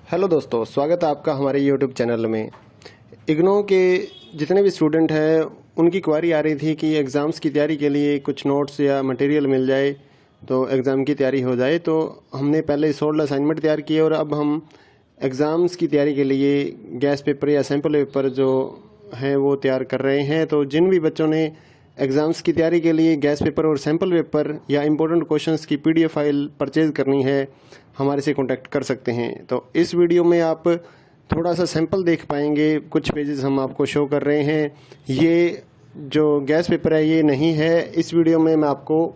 Hello दोस्तों, स्वागत है आपका हमारे यूट्यूब चैनल में। इग्नो के जितने भी स्टूडेंट हैं उनकी क्वारी आ रही थी कि एग्ज़ाम्स की तैयारी के लिए कुछ नोट्स या मटेरियल मिल जाए तो एग्ज़ाम की तैयारी हो जाए। तो हमने पहले 16 असाइनमेंट तैयार किए और अब हम एग्ज़ाम्स की तैयारी के लिए गैस पेपर या सैम्पल पेपर जो हैं वो तैयार कर रहे हैं। तो जिन भी बच्चों ने एग्ज़ाम्स की तैयारी के लिए गैस पेपर और सैम्पल पेपर या इम्पोर्टेंट क्वेश्चंस की PDF फाइल परचेज़ करनी है, हमारे से कांटेक्ट कर सकते हैं। तो इस वीडियो में आप थोड़ा सा सैंपल देख पाएंगे, कुछ पेजेस हम आपको शो कर रहे हैं। ये जो गैस पेपर है ये नहीं है। इस वीडियो में मैं आपको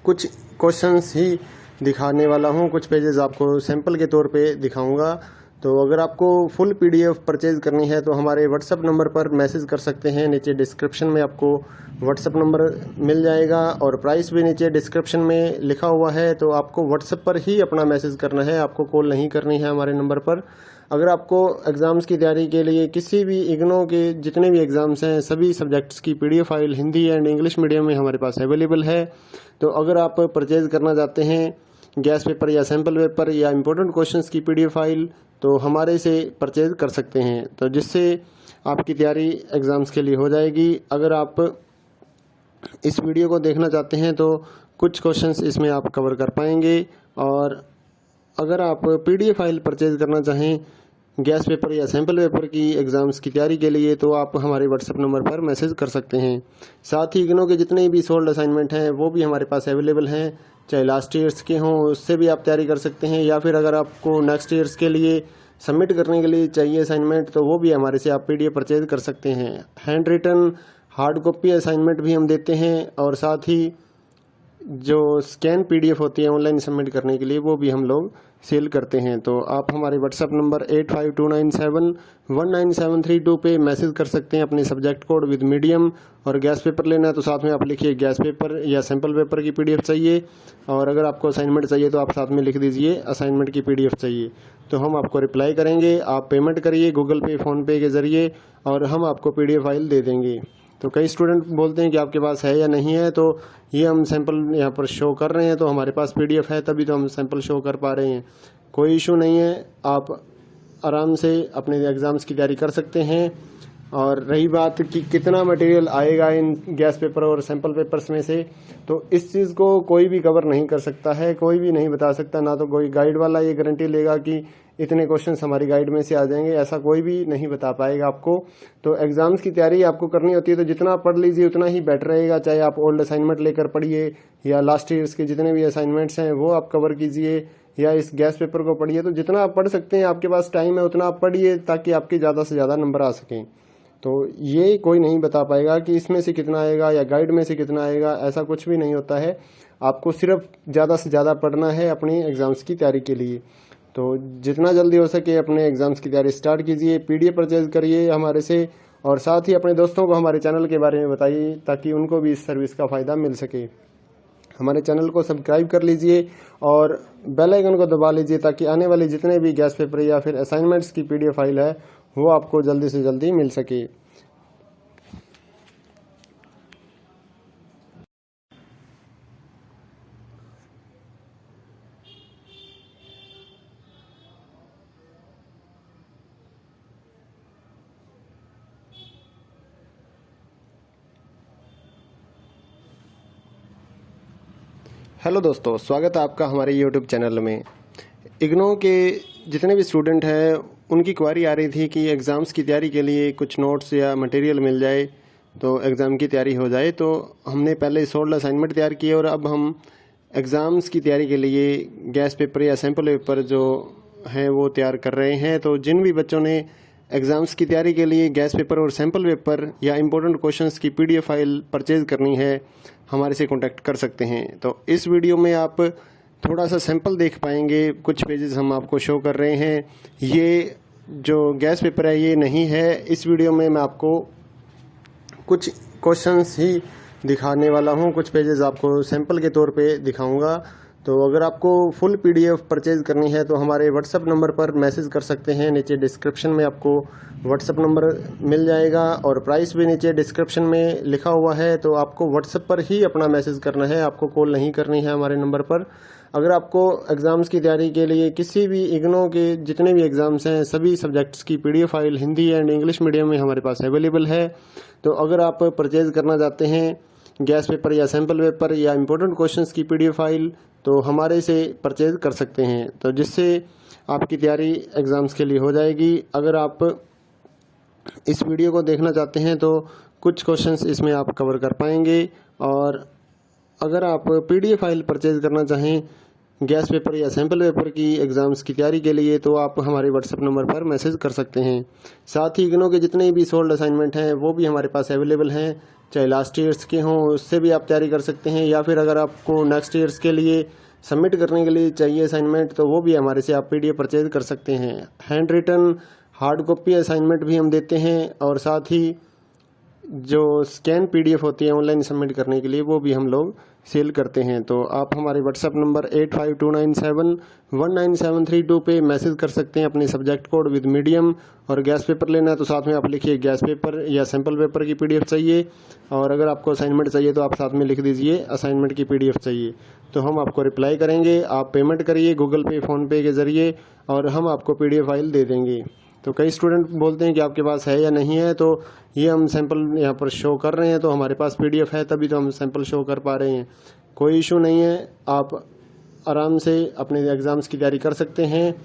कुछ क्वेश्चंस ही दिखाने वाला हूँ, कुछ पेजेस आपको सैंपल के तौर पे दिखाऊंगा। तो अगर आपको फुल PDF परचेज करनी है तो हमारे व्हाट्सअप नंबर पर मैसेज कर सकते हैं। नीचे डिस्क्रिप्शन में आपको व्हाट्सअप नंबर मिल जाएगा और प्राइस भी नीचे डिस्क्रिप्शन में लिखा हुआ है। तो आपको व्हाट्सअप पर ही अपना मैसेज करना है, आपको कॉल नहीं करनी है हमारे नंबर पर। अगर आपको एग्ज़ाम्स की तैयारी के लिए किसी भी इग्नो के जितने भी एग्ज़ाम्स हैं सभी सब्जेक्ट्स की PDF file Hindi and English medium में हमारे पास अवेलेबल है। तो अगर आप परचेज़ करना चाहते हैं गैस पेपर या सैम्पल पेपर या इम्पोर्टेंट क्वेश्चंस की PDF फाइल तो हमारे से परचेज कर सकते हैं, तो जिससे आपकी तैयारी एग्ज़ाम्स के लिए हो जाएगी। अगर आप इस वीडियो को देखना चाहते हैं तो कुछ क्वेश्चंस इसमें आप कवर कर पाएंगे। और अगर आप PDF फाइल परचेज करना चाहें गैस पेपर या सैम्पल पेपर की एग्ज़ाम्स की तैयारी के लिए तो आप हमारे व्हाट्सएप नंबर पर मैसेज कर सकते हैं। साथ ही इग्नो के जितने भी सोल्ड असाइनमेंट हैं वो भी हमारे पास अवेलेबल हैं, चाहे लास्ट ईयर्स के हों उससे भी आप तैयारी कर सकते हैं, या फिर अगर आपको नेक्स्ट ईयर्स के लिए सबमिट करने के लिए चाहिए असाइनमेंट तो वो भी हमारे से आप PDF परचेज कर सकते हैं। Hand written hard copy assignment भी हम देते हैं और साथ ही जो स्कैन PDF होती है ऑनलाइन सबमिट करने के लिए वो भी हम लोग सेल करते हैं। तो आप हमारे व्हाट्सएप नंबर 8529719732 पे मैसेज कर सकते हैं अपने सब्जेक्ट कोड विद मीडियम। और गैस पेपर लेना है तो साथ में आप लिखिए गैस पेपर या सैम्पल पेपर की PDF चाहिए, और अगर आपको असाइनमेंट चाहिए तो आप साथ में लिख दीजिए असाइनमेंट की PDF चाहिए, तो हम आपको रिप्लाई करेंगे। आप पेमेंट करिए गूगल पे फ़ोनपे के ज़रिए और हम आपको PDF फाइल दे देंगे। तो कई स्टूडेंट बोलते हैं कि आपके पास है या नहीं है, तो ये हम सैंपल यहाँ पर शो कर रहे हैं, तो हमारे पास PDF है तभी तो हम सैंपल शो कर पा रहे हैं। कोई इशू नहीं है, आप आराम से अपने एग्ज़ाम्स की तैयारी कर सकते हैं। और रही बात कि कितना मटेरियल आएगा इन गैस पेपर और सैंपल पेपर्स में से, तो इस चीज़ को कोई भी कवर नहीं कर सकता है, कोई भी नहीं बता सकता। ना तो कोई गाइड वाला ये गारंटी लेगा कि इतने क्वेश्चंस हमारी गाइड में से आ जाएंगे, ऐसा कोई भी नहीं बता पाएगा आपको। तो एग्ज़ाम्स की तैयारी आपको करनी होती है तो जितना पढ़ लीजिए उतना ही बेटर रहेगा। चाहे आप ओल्ड असाइनमेंट लेकर पढ़िए या लास्ट ईयर्स के जितने भी असाइनमेंट्स हैं वो आप कवर कीजिए, या इस गैस पेपर को पढ़िए। तो जितना आप पढ़ सकते हैं, आपके पास टाइम है उतना आप पढ़िए ताकि आपके ज़्यादा से ज़्यादा नंबर आ सकें। तो ये कोई नहीं बता पाएगा कि इसमें से कितना आएगा या गाइड में से कितना आएगा, ऐसा कुछ भी नहीं होता है। आपको सिर्फ ज़्यादा से ज़्यादा पढ़ना है अपनी एग्ज़ाम्स की तैयारी के लिए। तो जितना जल्दी हो सके अपने एग्ज़ाम्स की तैयारी स्टार्ट कीजिए, PDF परचेज करिए हमारे से, और साथ ही अपने दोस्तों को हमारे चैनल के बारे में बताइए ताकि उनको भी इस सर्विस का फ़ायदा मिल सके। हमारे चैनल को सब्सक्राइब कर लीजिए और बेल आइकन को दबा लीजिए ताकि आने वाले जितने भी गैस पेपर या फिर असाइनमेंट्स की PDF फाइल है वो आपको जल्दी से जल्दी मिल सके। हेलो दोस्तों, स्वागत है आपका हमारे यूट्यूब चैनल में। इग्नो के जितने भी स्टूडेंट हैं उनकी क्वारी आ रही थी कि एग्ज़ाम्स की तैयारी के लिए कुछ नोट्स या मटेरियल मिल जाए तो एग्ज़ाम की तैयारी हो जाए। तो हमने पहले 16 असाइनमेंट तैयार किए और अब हम एग्ज़ाम्स की तैयारी के लिए गैस पेपर या सैम्पल पेपर जो हैं वो तैयार कर रहे हैं। तो जिन भी बच्चों ने एग्ज़ाम्स की तैयारी के लिए गैस पेपर और सैम्पल पेपर या इम्पोर्टेंट क्वेश्चंस की PDF फाइल परचेज़ करनी है, हमारे से कांटेक्ट कर सकते हैं। तो इस वीडियो में आप थोड़ा सा सैंपल देख पाएंगे, कुछ पेजेस हम आपको शो कर रहे हैं। ये जो गैस पेपर है ये नहीं है। इस वीडियो में मैं आपको कुछ क्वेश्चंस ही दिखाने वाला हूँ, कुछ पेजेस आपको सैंपल के तौर पे दिखाऊंगा। तो अगर आपको फुल PDF परचेज करनी है तो हमारे व्हाट्सएप नंबर पर मैसेज कर सकते हैं। नीचे डिस्क्रिप्शन में आपको व्हाट्सएप नंबर मिल जाएगा और प्राइस भी नीचे डिस्क्रिप्शन में लिखा हुआ है। तो आपको व्हाट्सएप पर ही अपना मैसेज करना है, आपको कॉल नहीं करनी है हमारे नंबर पर। अगर आपको एग्ज़ाम्स की तैयारी के लिए किसी भी इग्नो के जितने भी एग्ज़ाम्स हैं सभी सब्जेक्ट्स की PDF file Hindi and English medium में हमारे पास अवेलेबल है। तो अगर आप परचेज़ करना चाहते हैं गैस पेपर या सैम्पल पेपर या इम्पोर्टेंट क्वेश्चंस की PDF फाइल तो हमारे से परचेज़ कर सकते हैं, तो जिससे आपकी तैयारी एग्ज़ाम्स के लिए हो जाएगी। अगर आप इस वीडियो को देखना चाहते हैं तो कुछ क्वेश्चंस इसमें आप कवर कर पाएंगे। और अगर आप PDF फाइल परचेज़ करना चाहें गैस पेपर या सैम्पल पेपर की एग्ज़ाम्स की तैयारी के लिए तो आप हमारे व्हाट्सएप नंबर पर मैसेज कर सकते हैं। साथ ही इग्नो के जितने भी सोल्ड असाइनमेंट हैं वो भी हमारे पास अवेलेबल हैं, चाहे लास्ट ईयर्स के हों उससे भी आप तैयारी कर सकते हैं, या फिर अगर आपको नेक्स्ट ईयर्स के लिए सबमिट करने के लिए चाहिए असाइनमेंट तो वो भी हमारे से आप PDF परचेज़ कर सकते हैं। Hand written hard copy assignment भी हम देते हैं, और साथ ही जो स्कैन PDF होती है ऑनलाइन सबमिट करने के लिए वो भी हम लोग सेल करते हैं। तो आप हमारे व्हाट्सएप नंबर 8529719732 पे मैसेज कर सकते हैं अपने सब्जेक्ट कोड विद मीडियम। और गैस पेपर लेना है तो साथ में आप लिखिए गैस पेपर या सैम्पल पेपर की PDF चाहिए, और अगर आपको असाइनमेंट चाहिए तो आप साथ में लिख दीजिए असाइनमेंट की PDF चाहिए, तो हम आपको रिप्लाई करेंगे। आप पेमेंट करिए गूगल पे फ़ोनपे के ज़रिए और हम आपको PDF फाइल दे देंगे। तो कई स्टूडेंट बोलते हैं कि आपके पास है या नहीं है, तो ये हम सैंपल यहाँ पर शो कर रहे हैं, तो हमारे पास PDF है तभी तो हम सैंपल शो कर पा रहे हैं। कोई इशू नहीं है, आप आराम से अपने एग्ज़ाम्स की तैयारी कर सकते हैं।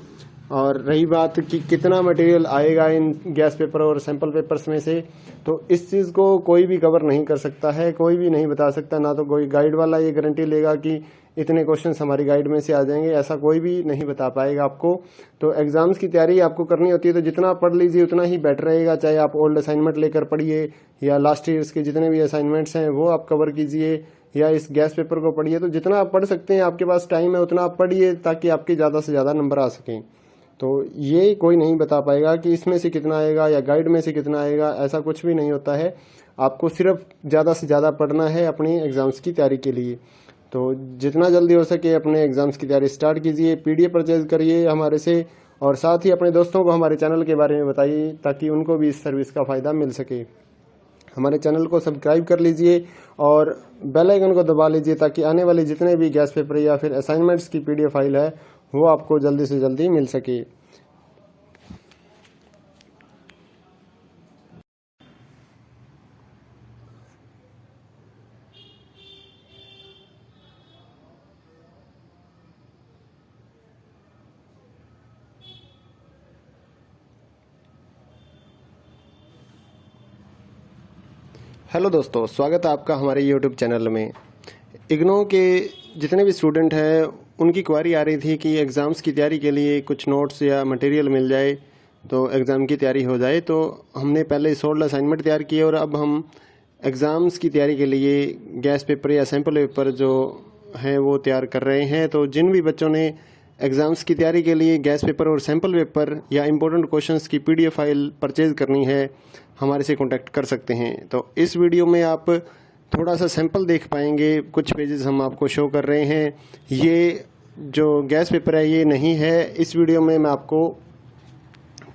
और रही बात कि कितना मटेरियल आएगा इन गैस पेपर और सैंपल पेपर्स में से, तो इस चीज़ को कोई भी कवर नहीं कर सकता है, कोई भी नहीं बता सकता। ना तो कोई गाइड वाला ये गारंटी लेगा कि इतने क्वेश्चंस हमारी गाइड में से आ जाएंगे, ऐसा कोई भी नहीं बता पाएगा आपको। तो एग्ज़ाम्स की तैयारी आपको करनी होती है तो जितना पढ़ लीजिए उतना ही बेटर रहेगा। चाहे आप ओल्ड असाइनमेंट लेकर पढ़िए या लास्ट ईयर्स के जितने भी असाइनमेंट्स हैं वो आप कवर कीजिए, या इस गैस पेपर को पढ़िए। तो जितना आप पढ़ सकते हैं, आपके पास टाइम है उतना आप पढ़िए ताकि आपके ज़्यादा से ज़्यादा नंबर आ सकें। तो ये कोई नहीं बता पाएगा कि इसमें से कितना आएगा या गाइड में से कितना आएगा, ऐसा कुछ भी नहीं होता है। आपको सिर्फ ज़्यादा से ज़्यादा पढ़ना है अपनी एग्ज़ाम्स की तैयारी के लिए। तो जितना जल्दी हो सके अपने एग्ज़ाम्स की तैयारी स्टार्ट कीजिए, PDF परचेज़ करिए हमारे से, और साथ ही अपने दोस्तों को हमारे चैनल के बारे में बताइए ताकि उनको भी इस सर्विस का फ़ायदा मिल सके। हमारे चैनल को सब्सक्राइब कर लीजिए और बेल आइकन को दबा लीजिए ताकि आने वाले जितने भी गैस पेपर या फिर असाइनमेंट्स की PDF फाइल है वो आपको जल्दी से जल्दी मिल सके। हेलो दोस्तों, स्वागत है आपका हमारे YouTube चैनल में। इग्नो के जितने भी स्टूडेंट हैं उनकी क्वारी आ रही थी कि एग्ज़ाम्स की तैयारी के लिए कुछ नोट्स या मटेरियल मिल जाए तो एग्ज़ाम की तैयारी हो जाए। तो हमने पहले सोल्ड असाइनमेंट तैयार किए और अब हम एग्ज़ाम्स की तैयारी के लिए गैस पेपर या सैम्पल पेपर जो हैं वो तैयार कर रहे हैं। तो जिन भी बच्चों ने एग्ज़ाम्स की तैयारी के लिए गैस पेपर और सैम्पल पेपर या इम्पोर्टेंट क्वेश्चंस की PDF फाइल परचेज़ करनी है हमारे से कांटेक्ट कर सकते हैं। तो इस वीडियो में आप थोड़ा सा सैंपल देख पाएंगे, कुछ पेजेस हम आपको शो कर रहे हैं। ये जो गैस पेपर है ये नहीं है, इस वीडियो में मैं आपको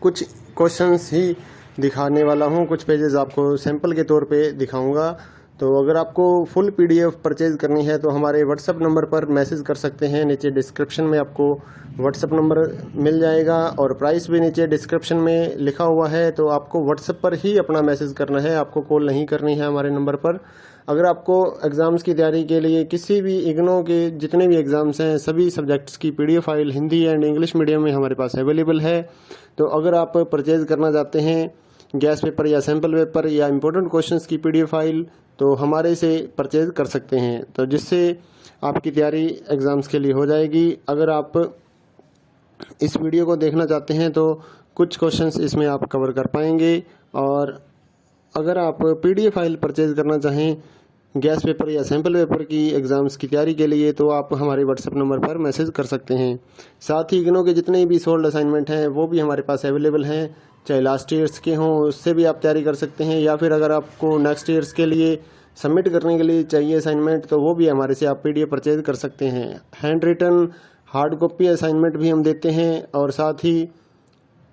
कुछ क्वेश्चंस ही दिखाने वाला हूँ, कुछ पेजेस आपको सैंपल के तौर पे दिखाऊंगा। तो अगर आपको फुल PDF परचेज़ करनी है तो हमारे व्हाट्सएप नंबर पर मैसेज कर सकते हैं। नीचे डिस्क्रिप्शन में आपको व्हाट्सएप नंबर मिल जाएगा और प्राइस भी नीचे डिस्क्रिप्शन में लिखा हुआ है। तो आपको व्हाट्सएप पर ही अपना मैसेज करना है, आपको कॉल नहीं करनी है हमारे नंबर पर। अगर आपको एग्ज़ाम्स की तैयारी के लिए किसी भी इग्नो के जितने भी एग्ज़ाम्स हैं सभी सब्जेक्ट्स की PDF file Hindi and English medium में हमारे पास अवेलेबल है। तो अगर आप परचेज़ करना चाहते हैं गैस पेपर या सैम्पल पेपर या इम्पोर्टेंट क्वेश्चंस की PDF फाइल तो हमारे से परचेज़ कर सकते हैं, तो जिससे आपकी तैयारी एग्ज़ाम्स के लिए हो जाएगी। अगर आप इस वीडियो को देखना चाहते हैं तो कुछ क्वेश्चंस इसमें आप कवर कर पाएंगे। और अगर आप PDF फाइल परचेज़ करना चाहें गैस पेपर या सैम्पल पेपर की एग्ज़ाम्स की तैयारी के लिए तो आप हमारे व्हाट्सएप नंबर पर मैसेज कर सकते हैं। साथ ही इग्नो के जितने भी सोल्ड असाइनमेंट हैं वो भी हमारे पास अवेलेबल हैं, चाहे लास्ट ईयर्स के हों उससे भी आप तैयारी कर सकते हैं, या फिर अगर आपको नेक्स्ट ईयर्स के लिए सबमिट करने के लिए चाहिए असाइनमेंट तो वो भी हमारे से आप PDF परचेज़ कर सकते हैं। Hand written hard copy assignment भी हम देते हैं, और साथ ही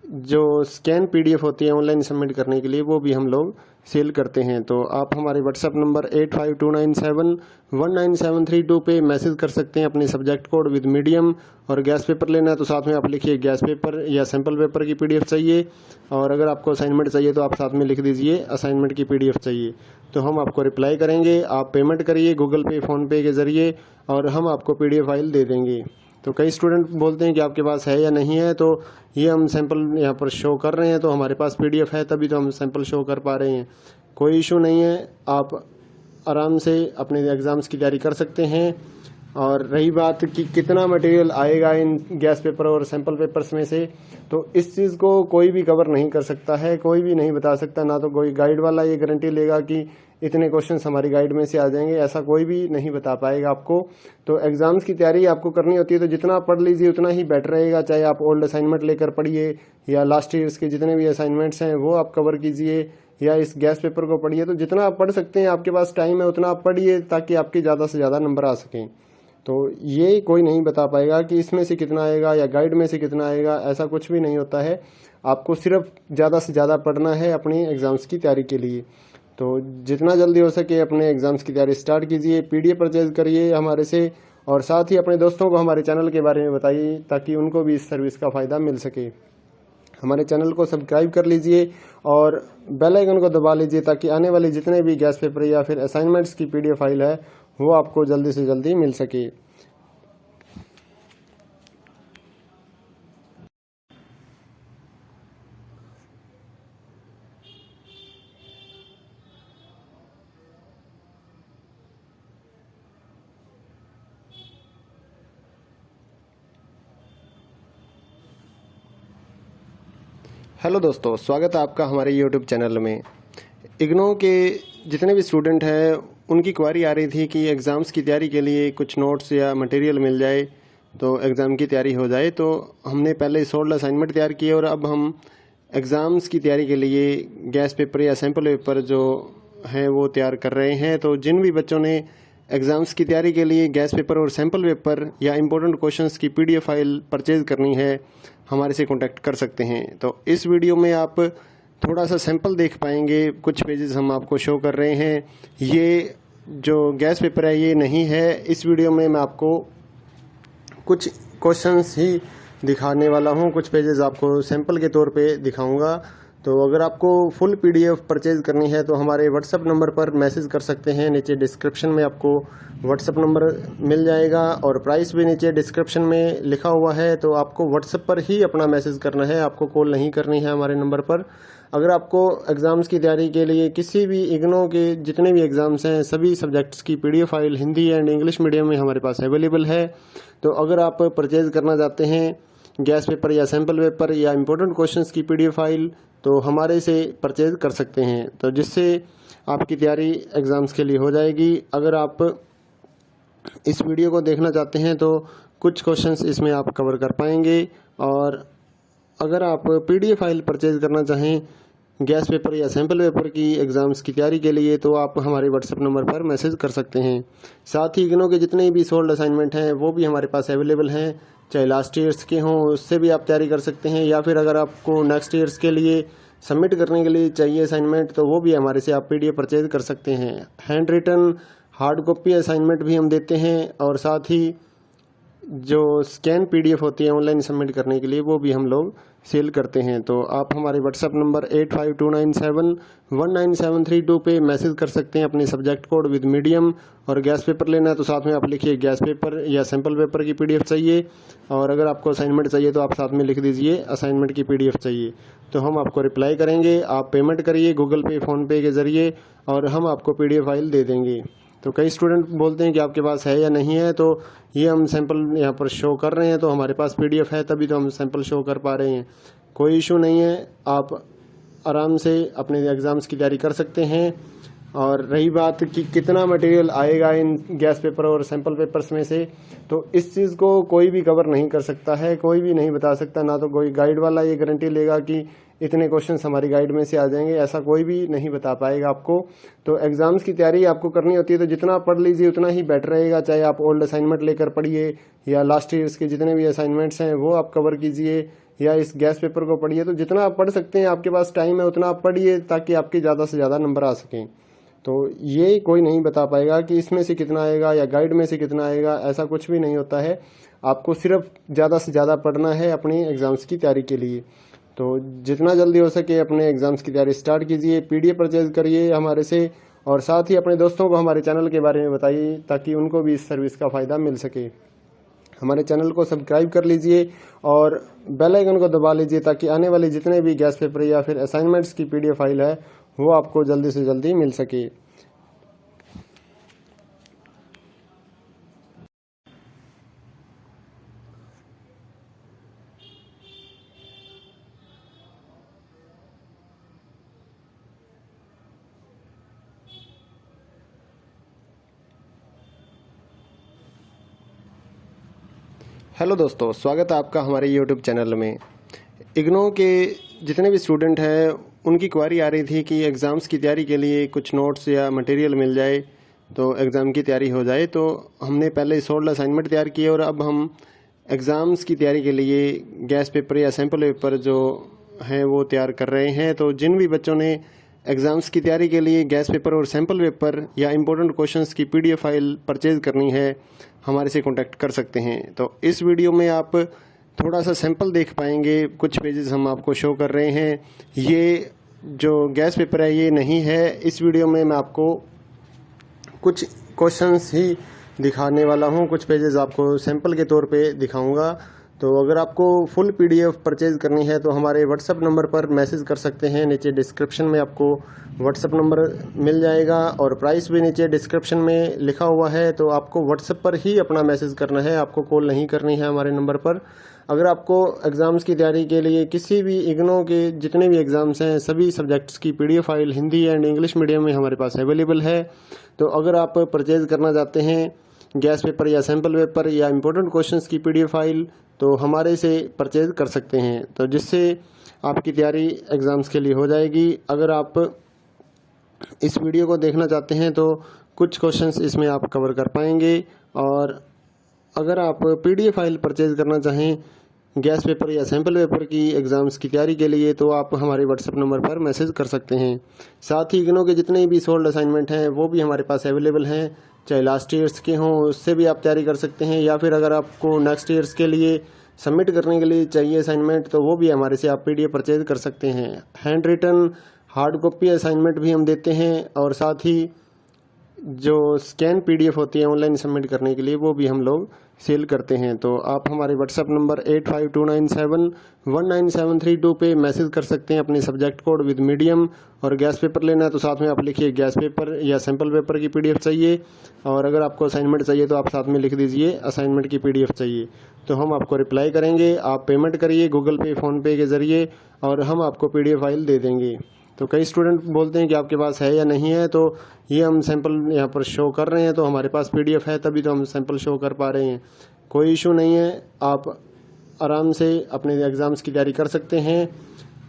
जो स्कैन PDF होती है ऑनलाइन सबमिट करने के लिए वो भी हम लोग सेल करते हैं। तो आप हमारे व्हाट्सएप नंबर 8529719732 पे मैसेज कर सकते हैं अपने सब्जेक्ट कोड विद मीडियम। और गैस पेपर लेना है तो साथ में आप लिखिए गैस पेपर या सैम्पल पेपर की PDF चाहिए। और अगर आपको असाइनमेंट चाहिए तो आप साथ में लिख दीजिए असाइनमेंट की PDF चाहिए। तो हम आपको रिप्लाई करेंगे। आप पेमेंट करिए गूगल पे, फ़ोनपे के ज़रिए और हम आपको PDF फाइल दे देंगे। तो कई स्टूडेंट बोलते हैं कि आपके पास है या नहीं है, तो ये हम सैंपल यहाँ पर शो कर रहे हैं, तो हमारे पास PDF है तभी तो हम सैंपल शो कर पा रहे हैं। कोई इशू नहीं है, आप आराम से अपने एग्ज़ाम्स की तैयारी कर सकते हैं। और रही बात कि कितना मटेरियल आएगा इन गैस पेपर और सैंपल पेपर्स में से, तो इस चीज़ को कोई भी कवर नहीं कर सकता है, कोई भी नहीं बता सकता। ना तो कोई गाइड वाला ये गारंटी लेगा कि इतने क्वेश्चंस हमारी गाइड में से आ जाएंगे, ऐसा कोई भी नहीं बता पाएगा आपको। तो एग्जाम्स की तैयारी आपको करनी होती है तो जितना पढ़ लीजिए उतना ही बेटर रहेगा। चाहे आप ओल्ड असाइनमेंट लेकर पढ़िए या लास्ट ईयर्स के जितने भी असाइनमेंट्स हैं वो आप कवर कीजिए, या इस गैस पेपर को पढ़िए। तो जितना आप पढ़ सकते हैं, आपके पास टाइम है उतना आप पढ़िए ताकि आपके ज़्यादा से ज़्यादा नंबर आ सकें। तो ये कोई नहीं बता पाएगा कि इसमें से कितना आएगा या गाइड में से कितना आएगा, ऐसा कुछ भी नहीं होता है। आपको सिर्फ ज़्यादा से ज़्यादा पढ़ना है अपनी एग्ज़ाम्स की तैयारी के लिए। तो जितना जल्दी हो सके अपने एग्ज़ाम्स की तैयारी स्टार्ट कीजिए, PDF परचेज़ करिए हमारे से, और साथ ही अपने दोस्तों को हमारे चैनल के बारे में बताइए ताकि उनको भी इस सर्विस का फ़ायदा मिल सके। हमारे चैनल को सब्सक्राइब कर लीजिए और बेल आइकन को दबा लीजिए ताकि आने वाले जितने भी गैस पेपर या फिर असाइनमेंट्स की PDF फाइल है वो आपको जल्दी से जल्दी मिल सके। हेलो दोस्तों, स्वागत है आपका हमारे YouTube चैनल में। इग्नो के जितने भी स्टूडेंट हैं उनकी क्वारी आ रही थी कि एग्ज़ाम्स की तैयारी के लिए कुछ नोट्स या मटेरियल मिल जाए तो एग्ज़ाम की तैयारी हो जाए। तो हमने पहले 16 असाइनमेंट तैयार किए और अब हम एग्ज़ाम्स की तैयारी के लिए गैस पेपर या सैम्पल पेपर जो हैं वो तैयार कर रहे हैं। तो जिन भी बच्चों ने एग्ज़ाम्स की तैयारी के लिए गैस पेपर और सैम्पल पेपर या इम्पोर्टेंट क्वेश्चंस की PDF फाइल परचेज़ करनी है, हमारे से कांटेक्ट कर सकते हैं। तो इस वीडियो में आप थोड़ा सा सैंपल देख पाएंगे, कुछ पेजेस हम आपको शो कर रहे हैं। ये जो गैस पेपर है ये नहीं है। इस वीडियो में मैं आपको कुछ क्वेश्चंस ही दिखाने वाला हूँ, कुछ पेजेस आपको सैंपल के तौर पे दिखाऊंगा। तो अगर आपको फुल PDF परचेज़ करनी है तो हमारे व्हाट्सएप नंबर पर मैसेज कर सकते हैं। नीचे डिस्क्रिप्शन में आपको व्हाट्सएप नंबर मिल जाएगा और प्राइस भी नीचे डिस्क्रिप्शन में लिखा हुआ है। तो आपको व्हाट्सएप पर ही अपना मैसेज करना है, आपको कॉल नहीं करनी है हमारे नंबर पर। अगर आपको एग्ज़ाम्स की तैयारी के लिए किसी भी इग्नो के जितने भी एग्ज़ाम्स हैं सभी सब्जेक्ट्स की PDF file Hindi and English medium में हमारे पास अवेलेबल है। तो अगर आप परचेज़ करना चाहते हैं गैस पेपर या सैम्पल पेपर या इम्पोर्टेंट क्वेश्चंस की PDF फाइल तो हमारे से परचेज़ कर सकते हैं, तो जिससे आपकी तैयारी एग्ज़ाम्स के लिए हो जाएगी। अगर आप इस वीडियो को देखना चाहते हैं तो कुछ क्वेश्चंस इसमें आप कवर कर पाएंगे। और अगर आप PDF फाइल परचेज़ करना चाहें गैस पेपर या सैम्पल पेपर की एग्ज़ाम्स की तैयारी के लिए तो आप हमारे व्हाट्सएप नंबर पर मैसेज कर सकते हैं। साथ ही इग्नो के जितने भी सोल्ड असाइनमेंट हैं वो भी हमारे पास अवेलेबल हैं, चाहे लास्ट ईयर्स के हों उससे भी आप तैयारी कर सकते हैं, या फिर अगर आपको नेक्स्ट ईयर्स के लिए सबमिट करने के लिए चाहिए असाइनमेंट तो वो भी हमारे से आप PDF परचेज कर सकते हैं। Hand written hard copy assignment भी हम देते हैं और साथ ही जो स्कैन PDF होती है ऑनलाइन सबमिट करने के लिए वो भी हम लोग सेल करते हैं। तो आप हमारे व्हाट्सएप नंबर 8529719732 पे मैसेज कर सकते हैं अपने सब्जेक्ट कोड विद मीडियम। और गैस पेपर लेना है तो साथ में आप लिखिए गैस पेपर या सैम्पल पेपर की PDF चाहिए। और अगर आपको असाइनमेंट चाहिए तो आप साथ में लिख दीजिए असाइनमेंट की PDF चाहिए। तो हम आपको रिप्लाई करेंगे। आप पेमेंट करिए गूगल पे, फ़ोनपे के ज़रिए और हम आपको PDF फाइल दे देंगे। तो कई स्टूडेंट बोलते हैं कि आपके पास है या नहीं है, तो ये हम सैंपल यहाँ पर शो कर रहे हैं, तो हमारे पास PDF है तभी तो हम सैंपल शो कर पा रहे हैं। कोई इशू नहीं है, आप आराम से अपने एग्ज़ाम्स की तैयारी कर सकते हैं। और रही बात कि कितना मटेरियल आएगा इन गैस पेपर और सैंपल पेपर्स में से, तो इस चीज़ को कोई भी कवर नहीं कर सकता है, कोई भी नहीं बता सकता। ना तो कोई गाइड वाला ये गारंटी लेगा कि इतने क्वेश्चंस हमारी गाइड में से आ जाएंगे, ऐसा कोई भी नहीं बता पाएगा आपको। तो एग्ज़ाम्स की तैयारी आपको करनी होती है तो जितना पढ़ लीजिए उतना ही बेटर रहेगा। चाहे आप ओल्ड असाइनमेंट लेकर पढ़िए या लास्ट ईयर्स के जितने भी असाइनमेंट्स हैं वो आप कवर कीजिए, या इस गैस पेपर को पढ़िए। तो जितना आप पढ़ सकते हैं, आपके पास टाइम है उतना आप पढ़िए, ताकि आपके ज़्यादा से ज़्यादा नंबर आ सकें। तो ये कोई नहीं बता पाएगा कि इसमें से कितना आएगा या गाइड में से कितना आएगा, ऐसा कुछ भी नहीं होता है। आपको सिर्फ ज़्यादा से ज़्यादा पढ़ना है अपनी एग्ज़ाम्स की तैयारी के लिए। तो जितना जल्दी हो सके अपने एग्ज़ाम्स की तैयारी स्टार्ट कीजिए, पीडीएफ परचेज करिए हमारे से, और साथ ही अपने दोस्तों को हमारे चैनल के बारे में बताइए, ताकि उनको भी इस सर्विस का फ़ायदा मिल सके। हमारे चैनल को सब्सक्राइब कर लीजिए और बेल आइकन को दबा लीजिए, ताकि आने वाले जितने भी गैस पेपर या फिर असाइनमेंट्स की पीडीएफ फाइल है वो आपको जल्दी से जल्दी मिल सके। हेलो दोस्तों, स्वागत है आपका हमारे यूट्यूब चैनल में। इग्नो के जितने भी स्टूडेंट हैं उनकी क्वारी आ रही थी कि एग्ज़ाम्स की तैयारी के लिए कुछ नोट्स या मटेरियल मिल जाए तो एग्ज़ाम की तैयारी हो जाए। तो हमने पहले 16 असाइनमेंट तैयार किए और अब हम एग्ज़ाम्स की तैयारी के लिए गैस पेपर या सैम्पल पेपर जो हैं वो तैयार कर रहे हैं। तो जिन भी बच्चों ने एग्ज़ाम्स की तैयारी के लिए गैस पेपर और सैम्पल पेपर या इम्पोर्टेंट क्वेश्चंस की पीडीएफ फाइल परचेज़ करनी है, हमारे से कांटेक्ट कर सकते हैं। तो इस वीडियो में आप थोड़ा सा सैंपल देख पाएंगे, कुछ पेजेस हम आपको शो कर रहे हैं। ये जो गैस पेपर है ये नहीं है। इस वीडियो में मैं आपको कुछ क्वेश्चंस ही दिखाने वाला हूँ, कुछ पेजेस आपको सैंपल के तौर पे दिखाऊंगा। तो अगर आपको फुल पीडीएफ परचेज करनी है तो हमारे व्हाट्सएप नंबर पर मैसेज कर सकते हैं। नीचे डिस्क्रिप्शन में आपको व्हाट्सएप नंबर मिल जाएगा और प्राइस भी नीचे डिस्क्रिप्शन में लिखा हुआ है। तो आपको व्हाट्सएप पर ही अपना मैसेज करना है, आपको कॉल नहीं करनी है हमारे नंबर पर। अगर आपको एग्ज़ाम्स की तैयारी के लिए किसी भी इग्नो के जितने भी एग्ज़ाम्स हैं सभी सब्जेक्ट्स की PDF file Hindi and English medium में हमारे पास अवेलेबल है। तो अगर आप परचेज़ करना चाहते हैं गैस पेपर या सैम्पल पेपर या इम्पोर्टेंट क्वेश्चंस की पीडीएफ फाइल, तो हमारे से परचेज कर सकते हैं, तो जिससे आपकी तैयारी एग्ज़ाम्स के लिए हो जाएगी। अगर आप इस वीडियो को देखना चाहते हैं तो कुछ क्वेश्चंस इसमें आप कवर कर पाएंगे। और अगर आप पीडीएफ फाइल परचेज करना चाहें गैस पेपर या सैम्पल पेपर की एग्ज़ाम्स की तैयारी के लिए तो आप हमारे व्हाट्सएप नंबर पर मैसेज कर सकते हैं। साथ ही इग्नो के जितने भी सोल्ड असाइनमेंट हैं वो भी हमारे पास अवेलेबल हैं, चाहे लास्ट ईयर्स के हों उससे भी आप तैयारी कर सकते हैं, या फिर अगर आपको नेक्स्ट ईयर्स के लिए सबमिट करने के लिए चाहिए असाइनमेंट तो वो भी हमारे से आप पीडीएफ परचेज कर सकते हैं। Hand written hard copy assignment भी हम देते हैं, और साथ ही जो स्कैन पीडीएफ होती है ऑनलाइन सबमिट करने के लिए वो भी हम लोग सेल करते हैं। तो आप हमारे व्हाट्सएप नंबर 8529719732 पे मैसेज कर सकते हैं अपने सब्जेक्ट कोड विद मीडियम। और गैस पेपर लेना है तो साथ में आप लिखिए गैस पेपर या सैम्पल पेपर की पीडीएफ चाहिए, और अगर आपको असाइनमेंट चाहिए तो आप साथ में लिख दीजिए असाइनमेंट की पीडीएफ चाहिए, तो हम आपको रिप्लाई करेंगे। आप पेमेंट करिए गूगल पे फ़ोनपे के ज़रिए और हम आपको पीडीएफ फाइल दे देंगे। तो कई स्टूडेंट बोलते हैं कि आपके पास है या नहीं है, तो ये हम सैंपल यहाँ पर शो कर रहे हैं, तो हमारे पास पीडीएफ है तभी तो हम सैंपल शो कर पा रहे हैं। कोई इशू नहीं है, आप आराम से अपने एग्ज़ाम्स की तैयारी कर सकते हैं।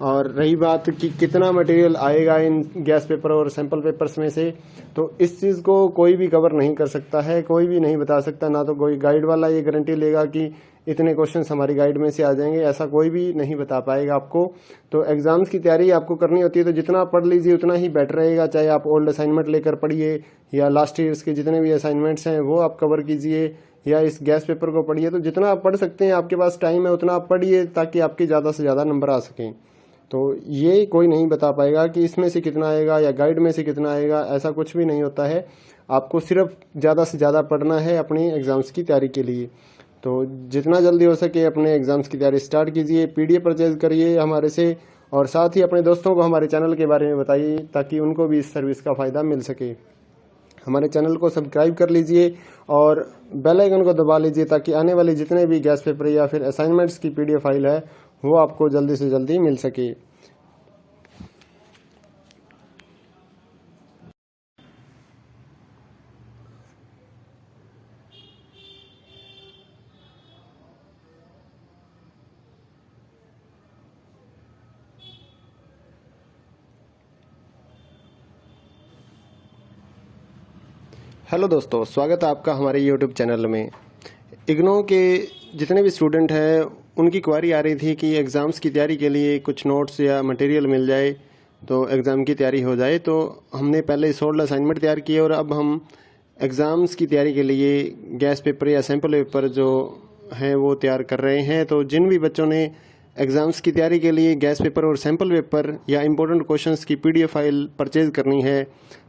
और रही बात कि कितना मटेरियल आएगा इन गैस पेपर और सैंपल पेपर्स में से, तो इस चीज़ को कोई भी कवर नहीं कर सकता है, कोई भी नहीं बता सकता। ना तो कोई गाइड वाला ये गारंटी लेगा कि इतने क्वेश्चंस हमारी गाइड में से आ जाएंगे, ऐसा कोई भी नहीं बता पाएगा आपको। तो एग्ज़ाम्स की तैयारी आपको करनी होती है तो जितना आप पढ़ लीजिए उतना ही बेटर रहेगा। चाहे आप ओल्ड असाइनमेंट लेकर पढ़िए या लास्ट ईयर्स के जितने भी असाइनमेंट्स हैं वो आप कवर कीजिए, या इस गैस पेपर को पढ़िए। तो जितना आप पढ़ सकते हैं, आपके पास टाइम है उतना आप पढ़िए, ताकि आपके ज़्यादा से ज़्यादा नंबर आ सकें। तो ये कोई नहीं बता पाएगा कि इसमें से कितना आएगा या गाइड में से कितना आएगा, ऐसा कुछ भी नहीं होता है। आपको सिर्फ ज़्यादा से ज़्यादा पढ़ना है अपनी एग्ज़ाम्स की तैयारी के लिए। तो जितना जल्दी हो सके अपने एग्ज़ाम्स की तैयारी स्टार्ट कीजिए, पीडीएफ परचेज करिए हमारे से, और साथ ही अपने दोस्तों को हमारे चैनल के बारे में बताइए, ताकि उनको भी इस सर्विस का फ़ायदा मिल सके। हमारे चैनल को सब्सक्राइब कर लीजिए और बेल आइकन को दबा लीजिए, ताकि आने वाले जितने भी गैस पेपर या फिर असाइनमेंट्स की पीडीएफ फाइल है वो आपको जल्दी से जल्दी मिल सके। हेलो दोस्तों, स्वागत है आपका हमारे यूट्यूब चैनल में। इग्नो के जितने भी स्टूडेंट हैं उनकी क्वारी आ रही थी कि एग्ज़ाम्स की तैयारी के लिए कुछ नोट्स या मटेरियल मिल जाए तो एग्ज़ाम की तैयारी हो जाए। तो हमने पहले 16 असाइनमेंट तैयार किए और अब हम एग्ज़ाम्स की तैयारी के लिए गैस पेपर या सैम्पल पेपर जो हैं वो तैयार कर रहे हैं। तो जिन भी बच्चों ने एग्ज़ाम्स की तैयारी के लिए गैस पेपर और सैम्पल पेपर या इम्पोर्टेंट क्वेश्चंस की PDF फाइल परचेज़ करनी है,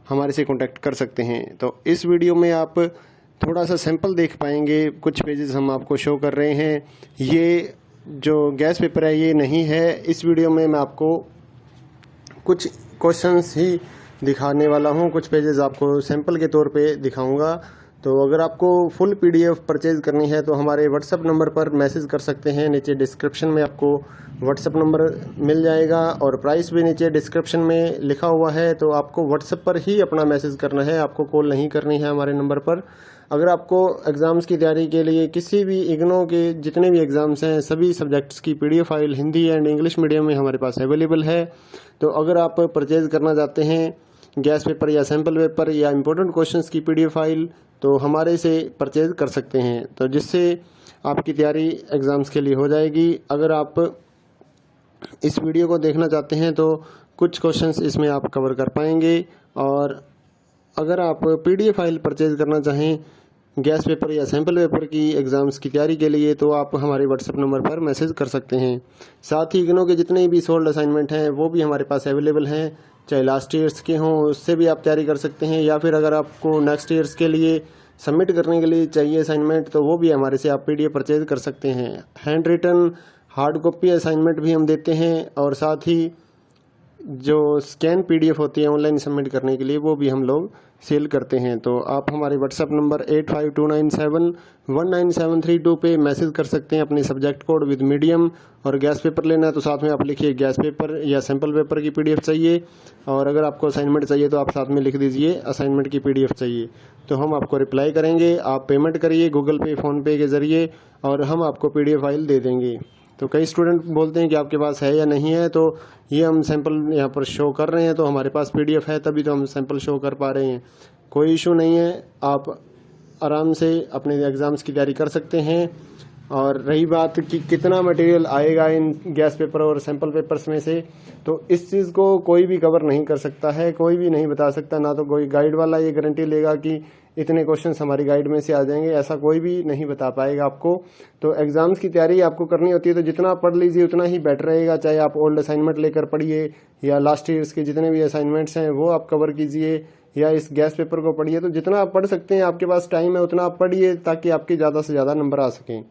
हमारे से कॉन्टैक्ट कर सकते हैं। तो इस वीडियो में आप थोड़ा सा सैंपल देख पाएंगे, कुछ पेजेस हम आपको शो कर रहे हैं। ये जो गैस पेपर है ये नहीं है। इस वीडियो में मैं आपको कुछ क्वेश्चंस ही दिखाने वाला हूँ, कुछ पेजेस आपको सैंपल के तौर पे दिखाऊंगा। तो अगर आपको फुल PDF परचेज़ करनी है तो हमारे व्हाट्सएप नंबर पर मैसेज कर सकते हैं। नीचे डिस्क्रिप्शन में आपको व्हाट्सएप नंबर मिल जाएगा और प्राइस भी नीचे डिस्क्रिप्शन में लिखा हुआ है। तो आपको व्हाट्सएप पर ही अपना मैसेज करना है, आपको कॉल नहीं करनी है हमारे नंबर पर। अगर आपको एग्ज़ाम्स की तैयारी के लिए किसी भी इग्नो के जितने भी एग्ज़ाम्स हैं सभी सब्जेक्ट्स की PDF file Hindi and English medium में हमारे पास अवेलेबल है। तो अगर आप परचेज़ करना चाहते हैं गैस पेपर या सैम्पल पेपर या इम्पोर्टेंट क्वेश्चंस की PDF फाइल तो हमारे से परचेज़ कर सकते हैं, तो जिससे आपकी तैयारी एग्ज़ाम्स के लिए हो जाएगी। अगर आप इस वीडियो को देखना चाहते हैं तो कुछ क्वेश्चंस इसमें आप कवर कर पाएंगे। और अगर आप PDF फाइल परचेज़ करना चाहें गैस पेपर या सैम्पल पेपर की एग्ज़ाम्स की तैयारी के लिए तो आप हमारे व्हाट्सएप नंबर पर मैसेज कर सकते हैं। साथ ही इग्नो के जितने भी सोल्ड असाइनमेंट हैं वो भी हमारे पास अवेलेबल हैं, चाहे लास्ट ईयर्स के हों उससे भी आप तैयारी कर सकते हैं, या फिर अगर आपको नेक्स्ट ईयर्स के लिए सबमिट करने के लिए चाहिए असाइनमेंट तो वो भी हमारे से आप PDF परचेज़ कर सकते हैं। Hand written hard copy assignment भी हम देते हैं और साथ ही जो स्कैन PDF होती है ऑनलाइन सबमिट करने के लिए वो भी हम लोग सेल करते हैं। तो आप हमारे व्हाट्सएप नंबर 8529719732 पे मैसेज कर सकते हैं अपने सब्जेक्ट कोड विद मीडियम। और गैस पेपर लेना है तो साथ में आप लिखिए गैस पेपर या सैम्पल पेपर की PDF चाहिए, और अगर आपको असाइनमेंट चाहिए तो आप साथ में लिख दीजिए असाइनमेंट की PDF चाहिए, तो हम आपको रिप्लाई करेंगे। आप पेमेंट करिए गूगल पे फ़ोनपे के ज़रिए और हम आपको PDF फाइल दे देंगे। तो कई स्टूडेंट बोलते हैं कि आपके पास है या नहीं है, तो ये हम सैंपल यहाँ पर शो कर रहे हैं, तो हमारे पास PDF है तभी तो हम सैंपल शो कर पा रहे हैं। कोई इशू नहीं है, आप आराम से अपने एग्ज़ाम्स की तैयारी कर सकते हैं। और रही बात कि कितना मटेरियल आएगा इन गैस पेपर और सैंपल पेपर्स में से, तो इस चीज़ को कोई भी कवर नहीं कर सकता है, कोई भी नहीं बता सकता। ना तो कोई गाइड वाला ये गारंटी लेगा कि इतने क्वेश्चंस हमारी गाइड में से आ जाएंगे, ऐसा कोई भी नहीं बता पाएगा आपको। तो एग्ज़ाम्स की तैयारी आपको करनी होती है तो जितना पढ़ लीजिए उतना ही बेटर रहेगा, चाहे आप ओल्ड असाइनमेंट लेकर पढ़िए या लास्ट ईयर्स के जितने भी असाइनमेंट्स हैं वो आप कवर कीजिए, या इस गैस पेपर को पढ़िए। तो जितना आप पढ़ सकते हैं, आपके पास टाइम है उतना आप पढ़िए ताकि आपके ज़्यादा से ज़्यादा नंबर आ सकें।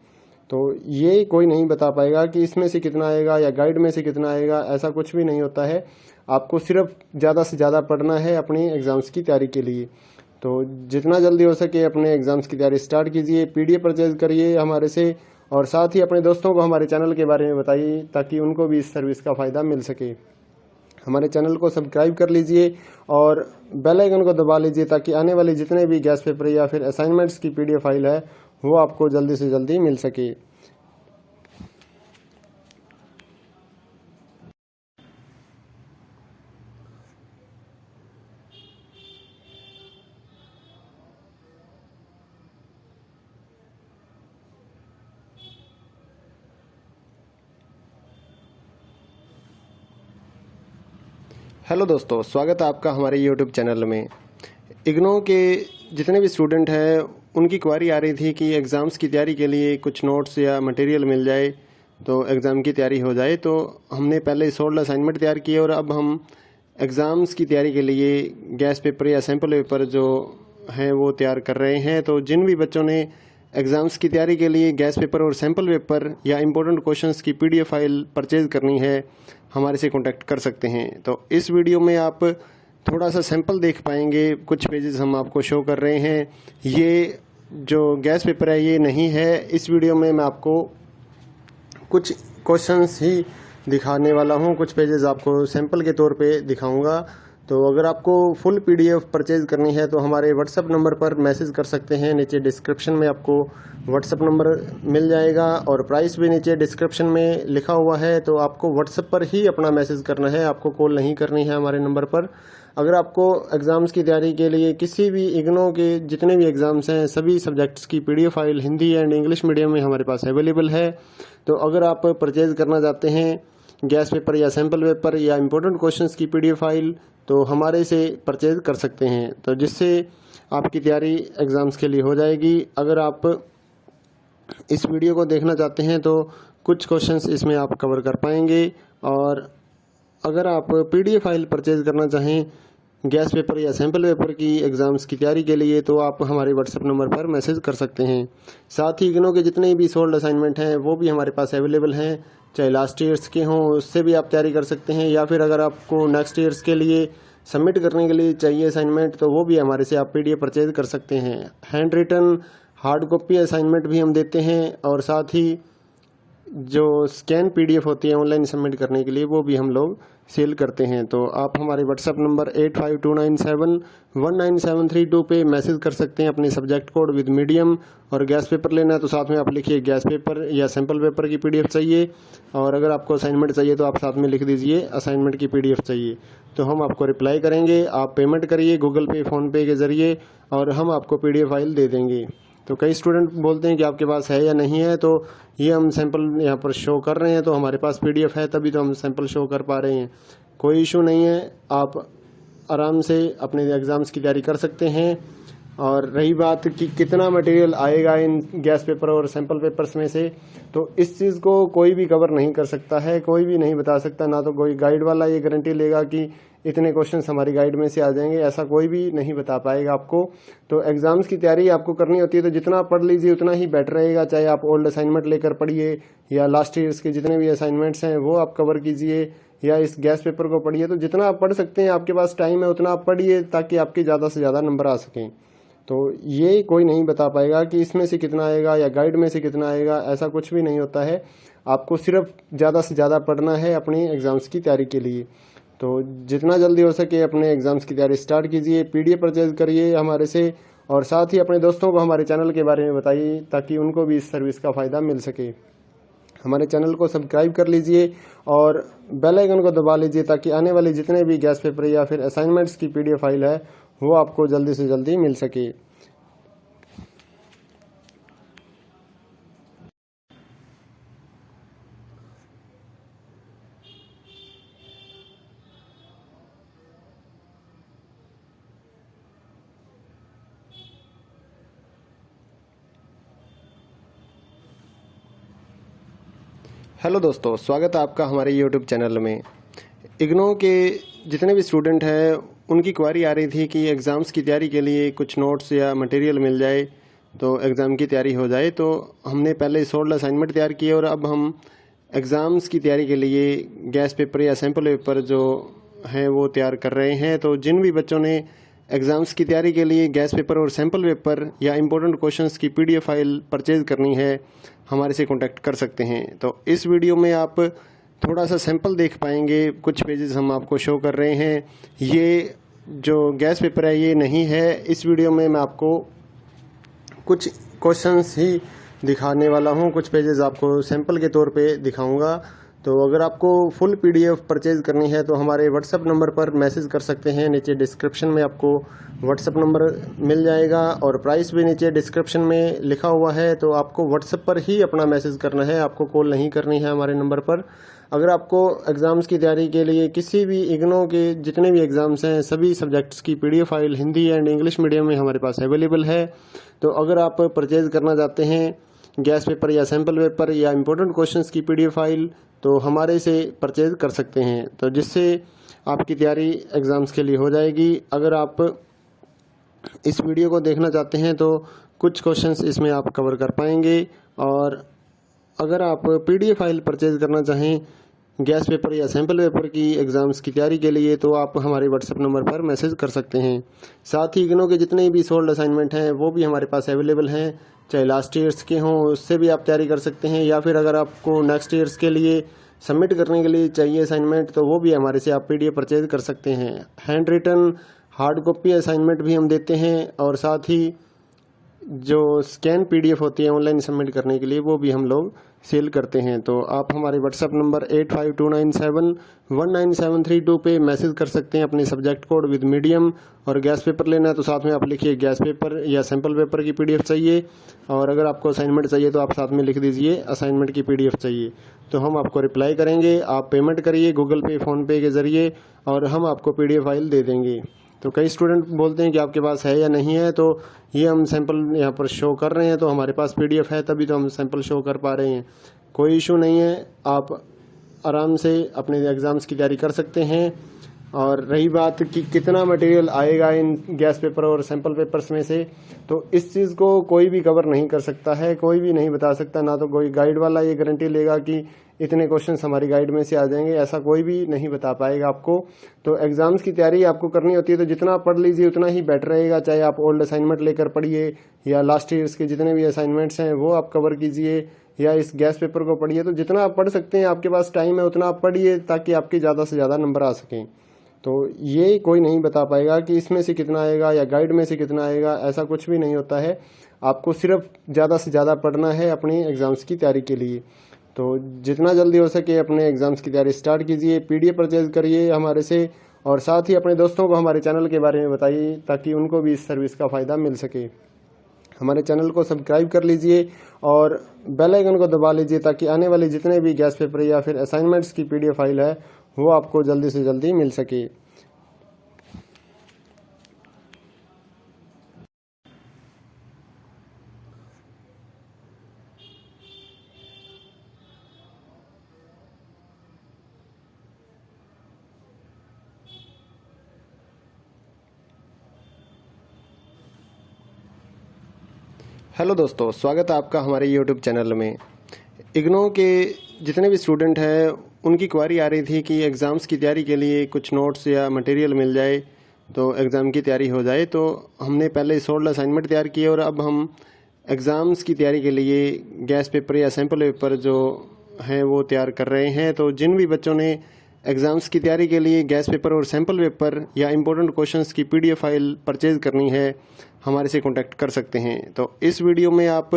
तो ये कोई नहीं बता पाएगा कि इसमें से कितना आएगा या गाइड में से कितना आएगा, ऐसा कुछ भी नहीं होता है। आपको सिर्फ ज़्यादा से ज़्यादा पढ़ना है अपनी एग्ज़ाम्स की तैयारी के लिए। तो जितना जल्दी हो सके अपने एग्ज़ाम्स की तैयारी स्टार्ट कीजिए, PDF परचेज़ करिए हमारे से, और साथ ही अपने दोस्तों को हमारे चैनल के बारे में बताइए ताकि उनको भी इस सर्विस का फ़ायदा मिल सके। हमारे चैनल को सब्सक्राइब कर लीजिए और बेल आइकन को दबा लीजिए ताकि आने वाले जितने भी गैस पेपर या फिर असाइनमेंट्स की PDF फाइल है वो आपको जल्दी से जल्दी मिल सके। हेलो दोस्तों, स्वागत है आपका हमारे YouTube चैनल में। इग्नो के जितने भी स्टूडेंट हैं उनकी क्वारी आ रही थी कि एग्ज़ाम्स की तैयारी के लिए कुछ नोट्स या मटेरियल मिल जाए तो एग्ज़ाम की तैयारी हो जाए। तो हमने पहले 16 असाइनमेंट तैयार किए और अब हम एग्ज़ाम्स की तैयारी के लिए गैस पेपर या सैम्पल पेपर जो हैं वो तैयार कर रहे हैं। तो जिन भी बच्चों ने एग्ज़ाम्स की तैयारी के लिए गैस पेपर और सैम्पल पेपर या इम्पोर्टेंट क्वेश्चंस की PDF फाइल परचेज़ करनी है, हमारे से कॉन्टैक्ट कर सकते हैं। तो इस वीडियो में आप थोड़ा सा सैंपल देख पाएंगे, कुछ पेजेस हम आपको शो कर रहे हैं। ये जो गैस पेपर है ये नहीं है। इस वीडियो में मैं आपको कुछ क्वेश्चंस ही दिखाने वाला हूँ, कुछ पेजेस आपको सैंपल के तौर पे दिखाऊंगा। तो अगर आपको फुल PDF परचेज़ करनी है तो हमारे व्हाट्सएप नंबर पर मैसेज कर सकते हैं। नीचे डिस्क्रिप्शन में आपको व्हाट्सएप नंबर मिल जाएगा और प्राइस भी नीचे डिस्क्रिप्शन में लिखा हुआ है। तो आपको व्हाट्सएप पर ही अपना मैसेज करना है, आपको कॉल नहीं करनी है हमारे नंबर पर। अगर आपको एग्ज़ाम्स की तैयारी के लिए किसी भी इग्नो के जितने भी एग्ज़ाम्स हैं सभी सब्जेक्ट्स की PDF file Hindi and English medium में हमारे पास अवेलेबल है। तो अगर आप परचेज़ करना चाहते हैं गैस पेपर या सैम्पल पेपर या इम्पोर्टेंट क्वेश्चंस की PDF फाइल तो हमारे से परचेज़ कर सकते हैं, तो जिससे आपकी तैयारी एग्ज़ाम्स के लिए हो जाएगी। अगर आप इस वीडियो को देखना चाहते हैं तो कुछ क्वेश्चंस इसमें आप कवर कर पाएंगे, और अगर आप PDF फाइल परचेज़ करना चाहें गैस पेपर या सैम्पल पेपर की एग्ज़ाम्स की तैयारी के लिए तो आप हमारे व्हाट्सएप नंबर पर मैसेज कर सकते हैं। साथ ही इग्नो के जितने भी सोल्ड असाइनमेंट हैं वो भी हमारे पास अवेलेबल हैं, चाहे लास्ट ईयर्स के हों उससे भी आप तैयारी कर सकते हैं, या फिर अगर आपको नेक्स्ट ईयर्स के लिए सबमिट करने के लिए चाहिए असाइनमेंट तो वो भी हमारे से आप PDF परचेज़ कर सकते हैं। Hand written hard copy assignment भी हम देते हैं, और साथ ही जो स्कैन PDF होती है ऑनलाइन सबमिट करने के लिए वो भी हम लोग सेल करते हैं। तो आप हमारे व्हाट्सएप नंबर 8529719732 पे मैसेज कर सकते हैं अपने सब्जेक्ट कोड विद मीडियम, और गैस पेपर लेना है तो साथ में आप लिखिए गैस पेपर या सैम्पल पेपर की PDF चाहिए, और अगर आपको असाइनमेंट चाहिए तो आप साथ में लिख दीजिए असाइनमेंट की PDF चाहिए, तो हम आपको रिप्लाई करेंगे। आप पेमेंट करिए गूगल पे फ़ोनपे के ज़रिए और हम आपको PDF फाइल दे देंगे। तो कई स्टूडेंट बोलते हैं कि आपके पास है या नहीं है, तो ये हम सैंपल यहाँ पर शो कर रहे हैं तो हमारे पास PDF है तभी तो हम सैंपल शो कर पा रहे हैं। कोई इशू नहीं है, आप आराम से अपने एग्ज़ाम्स की तैयारी कर सकते हैं। और रही बात कि कितना मटेरियल आएगा इन गैस पेपर और सैंपल पेपर्स में से, तो इस चीज़ को कोई भी कवर नहीं कर सकता है, कोई भी नहीं बता सकता, ना तो कोई गाइड वाला ये गारंटी लेगा कि इतने क्वेश्चंस हमारी गाइड में से आ जाएंगे, ऐसा कोई भी नहीं बता पाएगा आपको। तो एग्ज़ाम्स की तैयारी आपको करनी होती है तो जितना पढ़ लीजिए उतना ही बेटर रहेगा, चाहे आप ओल्ड असाइनमेंट लेकर पढ़िए या लास्ट ईयर्स के जितने भी असाइनमेंट्स हैं वो आप कवर कीजिए, या इस गैस पेपर को पढ़िए। तो जितना आप पढ़ सकते हैं, आपके पास टाइम है उतना आप पढ़िए ताकि आपके ज़्यादा से ज़्यादा नंबर आ सकें। तो ये कोई नहीं बता पाएगा कि इसमें से कितना आएगा या गाइड में से कितना आएगा, ऐसा कुछ भी नहीं होता है। आपको सिर्फ ज़्यादा से ज़्यादा पढ़ना है अपनी एग्ज़ाम्स की तैयारी के लिए। तो जितना जल्दी हो सके अपने एग्ज़ाम्स की तैयारी स्टार्ट कीजिए, PDF परचेज़ करिए हमारे से, और साथ ही अपने दोस्तों को हमारे चैनल के बारे में बताइए ताकि उनको भी इस सर्विस का फ़ायदा मिल सके। हमारे चैनल को सब्सक्राइब कर लीजिए और बेल आइकन को दबा लीजिए ताकि आने वाले जितने भी गैस पेपर या फिर असाइनमेंट्स की PDF फाइल है वो आपको जल्दी से जल्दी मिल सके। हेलो दोस्तों, स्वागत है आपका हमारे YouTube चैनल में। इग्नो के जितने भी स्टूडेंट हैं उनकी क्वारी आ रही थी कि एग्ज़ाम्स की तैयारी के लिए कुछ नोट्स या मटेरियल मिल जाए तो एग्ज़ाम की तैयारी हो जाए। तो हमने पहले सोल्ड असाइनमेंट तैयार किए और अब हम एग्ज़ाम्स की तैयारी के लिए गैस पेपर या सैम्पल पेपर जो हैं वो तैयार कर रहे हैं। तो जिन भी बच्चों ने एग्ज़ाम्स की तैयारी के लिए गैस पेपर और सैम्पल पेपर या इम्पोर्टेंट क्वेश्चंस की PDF फाइल परचेज़ करनी है हमारे से कांटेक्ट कर सकते हैं। तो इस वीडियो में आप थोड़ा सा सैंपल देख पाएंगे, कुछ पेजेस हम आपको शो कर रहे हैं। ये जो गैस पेपर है ये नहीं है, इस वीडियो में मैं आपको कुछ क्वेश्चंस ही दिखाने वाला हूँ, कुछ पेजेस आपको सैंपल के तौर पे दिखाऊंगा। तो अगर आपको फुल PDF परचेज़ करनी है तो हमारे व्हाट्सएप नंबर पर मैसेज कर सकते हैं। नीचे डिस्क्रिप्शन में आपको व्हाट्सएप नंबर मिल जाएगा और प्राइस भी नीचे डिस्क्रिप्शन में लिखा हुआ है। तो आपको व्हाट्सएप पर ही अपना मैसेज करना है, आपको कॉल नहीं करनी है हमारे नंबर पर। अगर आपको एग्ज़ाम्स की तैयारी के लिए किसी भी इग्नो के जितने भी एग्ज़ाम्स हैं सभी सब्जेक्ट्स की PDF file Hindi and English medium में हमारे पास अवेलेबल है। तो अगर आप परचेज़ करना चाहते हैं गैस पेपर या सैम्पल पेपर या इम्पोर्टेंट क्वेश्चंस की PDF फाइल तो हमारे से परचेज़ कर सकते हैं, तो जिससे आपकी तैयारी एग्ज़ाम्स के लिए हो जाएगी। अगर आप इस वीडियो को देखना चाहते हैं तो कुछ क्वेश्चंस इसमें आप कवर कर पाएंगे, और अगर आप PDF फाइल परचेज़ करना चाहें गैस पेपर या सैम्पल पेपर की एग्ज़ाम्स की तैयारी के लिए तो आप हमारे व्हाट्सएप नंबर पर मैसेज कर सकते हैं। साथ ही इग्नो के जितने भी सोल्ड असाइनमेंट हैं वो भी हमारे पास अवेलेबल हैं, चाहे लास्ट ईयर्स के हों उससे भी आप तैयारी कर सकते हैं, या फिर अगर आपको नेक्स्ट ईयर्स के लिए सबमिट करने के लिए चाहिए असाइनमेंट तो वो भी हमारे से आप PDF परचेज़ कर सकते हैं। Hand written hard copy assignment भी हम देते हैं, और साथ ही जो स्कैन PDF होती है ऑनलाइन सबमिट करने के लिए वो भी हम लोग सेल करते हैं। तो आप हमारे व्हाट्सएप नंबर 8529719732 पे मैसेज कर सकते हैं अपने सब्जेक्ट कोड विद मीडियम। और गैस पेपर लेना है तो साथ में आप लिखिए गैस पेपर या सैम्पल पेपर की PDF चाहिए। और अगर आपको असाइनमेंट चाहिए तो आप साथ में लिख दीजिए असाइनमेंट की PDF चाहिए। तो हम आपको रिप्लाई करेंगे। आप पेमेंट करिए गूगल पे, फ़ोनपे के ज़रिए और हम आपको PDF फाइल दे देंगे। तो कई स्टूडेंट बोलते हैं कि आपके पास है या नहीं है, तो ये हम सैंपल यहाँ पर शो कर रहे हैं, तो हमारे पास PDF है तभी तो हम सैंपल शो कर पा रहे हैं। कोई इशू नहीं है, आप आराम से अपने एग्ज़ाम्स की तैयारी कर सकते हैं। और रही बात कि कितना मटेरियल आएगा इन गैस पेपर और सैंपल पेपर्स में से, तो इस चीज़ को कोई भी कवर नहीं कर सकता है, कोई भी नहीं बता सकता। ना तो कोई गाइड वाला ये गारंटी लेगा कि इतने क्वेश्चंस हमारी गाइड में से आ जाएंगे, ऐसा कोई भी नहीं बता पाएगा आपको। तो एग्ज़ाम्स की तैयारी आपको करनी होती है तो जितना आप पढ़ लीजिए उतना ही बेटर रहेगा। चाहे आप ओल्ड असाइनमेंट लेकर पढ़िए या लास्ट ईयर्स के जितने भी असाइनमेंट्स हैं वो आप कवर कीजिए, या इस गैस पेपर को पढ़िए। तो जितना आप पढ़ सकते हैं, आपके पास टाइम है उतना आप पढ़िए ताकि आपके ज़्यादा से ज़्यादा नंबर आ सकें। तो ये कोई नहीं बता पाएगा कि इसमें से कितना आएगा या गाइड में से कितना आएगा, ऐसा कुछ भी नहीं होता है। आपको सिर्फ ज़्यादा से ज़्यादा पढ़ना है अपनी एग्ज़ाम्स की तैयारी के लिए। तो जितना जल्दी हो सके अपने एग्ज़ाम्स की तैयारी स्टार्ट कीजिए, PDF परचेज़ करिए हमारे से, और साथ ही अपने दोस्तों को हमारे चैनल के बारे में बताइए ताकि उनको भी इस सर्विस का फ़ायदा मिल सके। हमारे चैनल को सब्सक्राइब कर लीजिए और बेल आइकन को दबा लीजिए ताकि आने वाले जितने भी गैस पेपर या फिर असाइनमेंट्स की PDF फाइल है वो आपको जल्दी से जल्दी मिल सके। हेलो दोस्तों, स्वागत है आपका हमारे YouTube चैनल में। इग्नो के जितने भी स्टूडेंट हैं उनकी क्वारी आ रही थी कि एग्ज़ाम्स की तैयारी के लिए कुछ नोट्स या मटेरियल मिल जाए तो एग्ज़ाम की तैयारी हो जाए। तो हमने पहले 16 असाइनमेंट तैयार किए और अब हम एग्ज़ाम्स की तैयारी के लिए गैस पेपर या सैम्पल पेपर जो हैं वो तैयार कर रहे हैं। तो जिन भी बच्चों ने एग्ज़ाम्स की तैयारी के लिए गैस पेपर और सैम्पल पेपर या इम्पोर्टेंट क्वेश्चंस की PDF फाइल परचेज़ करनी है, हमारे से कांटेक्ट कर सकते हैं। तो इस वीडियो में आप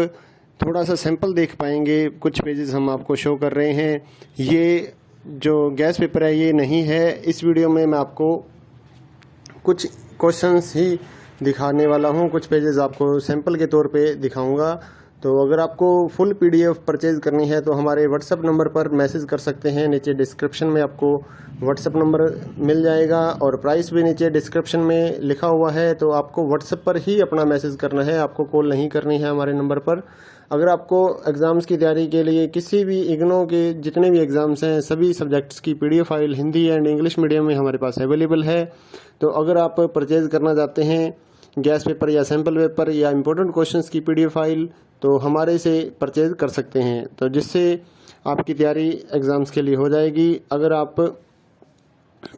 थोड़ा सा सैंपल देख पाएंगे, कुछ पेजेस हम आपको शो कर रहे हैं। ये जो गैस पेपर है ये नहीं है। इस वीडियो में मैं आपको कुछ क्वेश्चंस ही दिखाने वाला हूँ, कुछ पेजेस आपको सैंपल के तौर पे दिखाऊंगा। तो अगर आपको फुल PDF परचेज़ करनी है तो हमारे व्हाट्सएप नंबर पर मैसेज कर सकते हैं। नीचे डिस्क्रिप्शन में आपको व्हाट्सएप नंबर मिल जाएगा और प्राइस भी नीचे डिस्क्रिप्शन में लिखा हुआ है। तो आपको व्हाट्सएप पर ही अपना मैसेज करना है, आपको कॉल नहीं करनी है हमारे नंबर पर। अगर आपको एग्ज़ाम्स की तैयारी के लिए किसी भी इग्नो के जितने भी एग्ज़ाम्स हैं सभी सब्जेक्ट्स की PDF file Hindi and English medium में हमारे पास अवेलेबल है। तो अगर आप परचेज़ करना चाहते हैं गैस पेपर या सैम्पल पेपर या इम्पोर्टेंट क्वेश्चंस की PDF फाइल तो हमारे से परचेज़ कर सकते हैं, तो जिससे आपकी तैयारी एग्ज़ाम्स के लिए हो जाएगी। अगर आप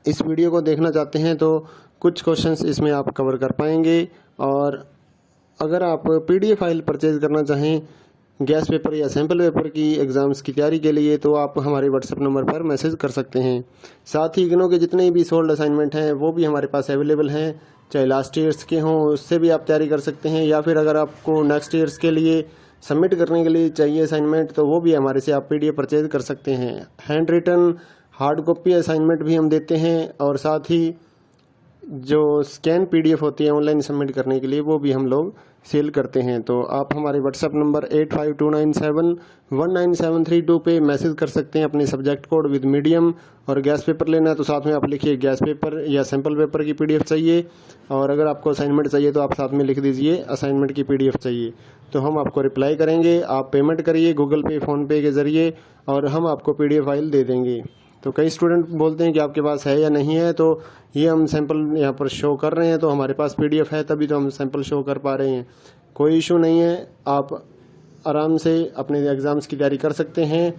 इस वीडियो को देखना चाहते हैं तो कुछ क्वेश्चंस इसमें आप कवर कर पाएंगे। और अगर आप PDF फाइल परचेज़ करना चाहें गैस पेपर या सैम्पल पेपर की एग्ज़ाम्स की तैयारी के लिए तो आप हमारे व्हाट्सएप नंबर पर मैसेज कर सकते हैं। साथ ही इग्नो के जितने भी सोल्ड असाइनमेंट हैं वो भी हमारे पास अवेलेबल हैं, चाहे लास्ट ईयर्स के हों उससे भी आप तैयारी कर सकते हैं, या फिर अगर आपको नेक्स्ट ईयर्स के लिए सबमिट करने के लिए चाहिए असाइनमेंट तो वो भी हमारे से आप PDF परचेज कर सकते हैं। Hand written hard copy assignment भी हम देते हैं और साथ ही जो स्कैन PDF होती है ऑनलाइन सबमिट करने के लिए वो भी हम लोग सेल करते हैं। तो आप हमारे व्हाट्सएप नंबर 8529719732 पे मैसेज कर सकते हैं अपने सब्जेक्ट कोड विद मीडियम। और गैस पेपर लेना है तो साथ में आप लिखिए गैस पेपर या सैम्पल पेपर की PDF चाहिए। और अगर आपको असाइनमेंट चाहिए तो आप साथ में लिख दीजिए असाइनमेंट की PDF चाहिए। तो हम आपको रिप्लाई करेंगे। आप पेमेंट करिए गूगल पे, फ़ोनपे के ज़रिए और हम आपको PDF फाइल दे देंगे। तो कई स्टूडेंट बोलते हैं कि आपके पास है या नहीं है, तो ये हम सैंपल यहाँ पर शो कर रहे हैं, तो हमारे पास PDF है तभी तो हम सैंपल शो कर पा रहे हैं। कोई इशू नहीं है, आप आराम से अपने एग्ज़ाम्स की तैयारी कर सकते हैं।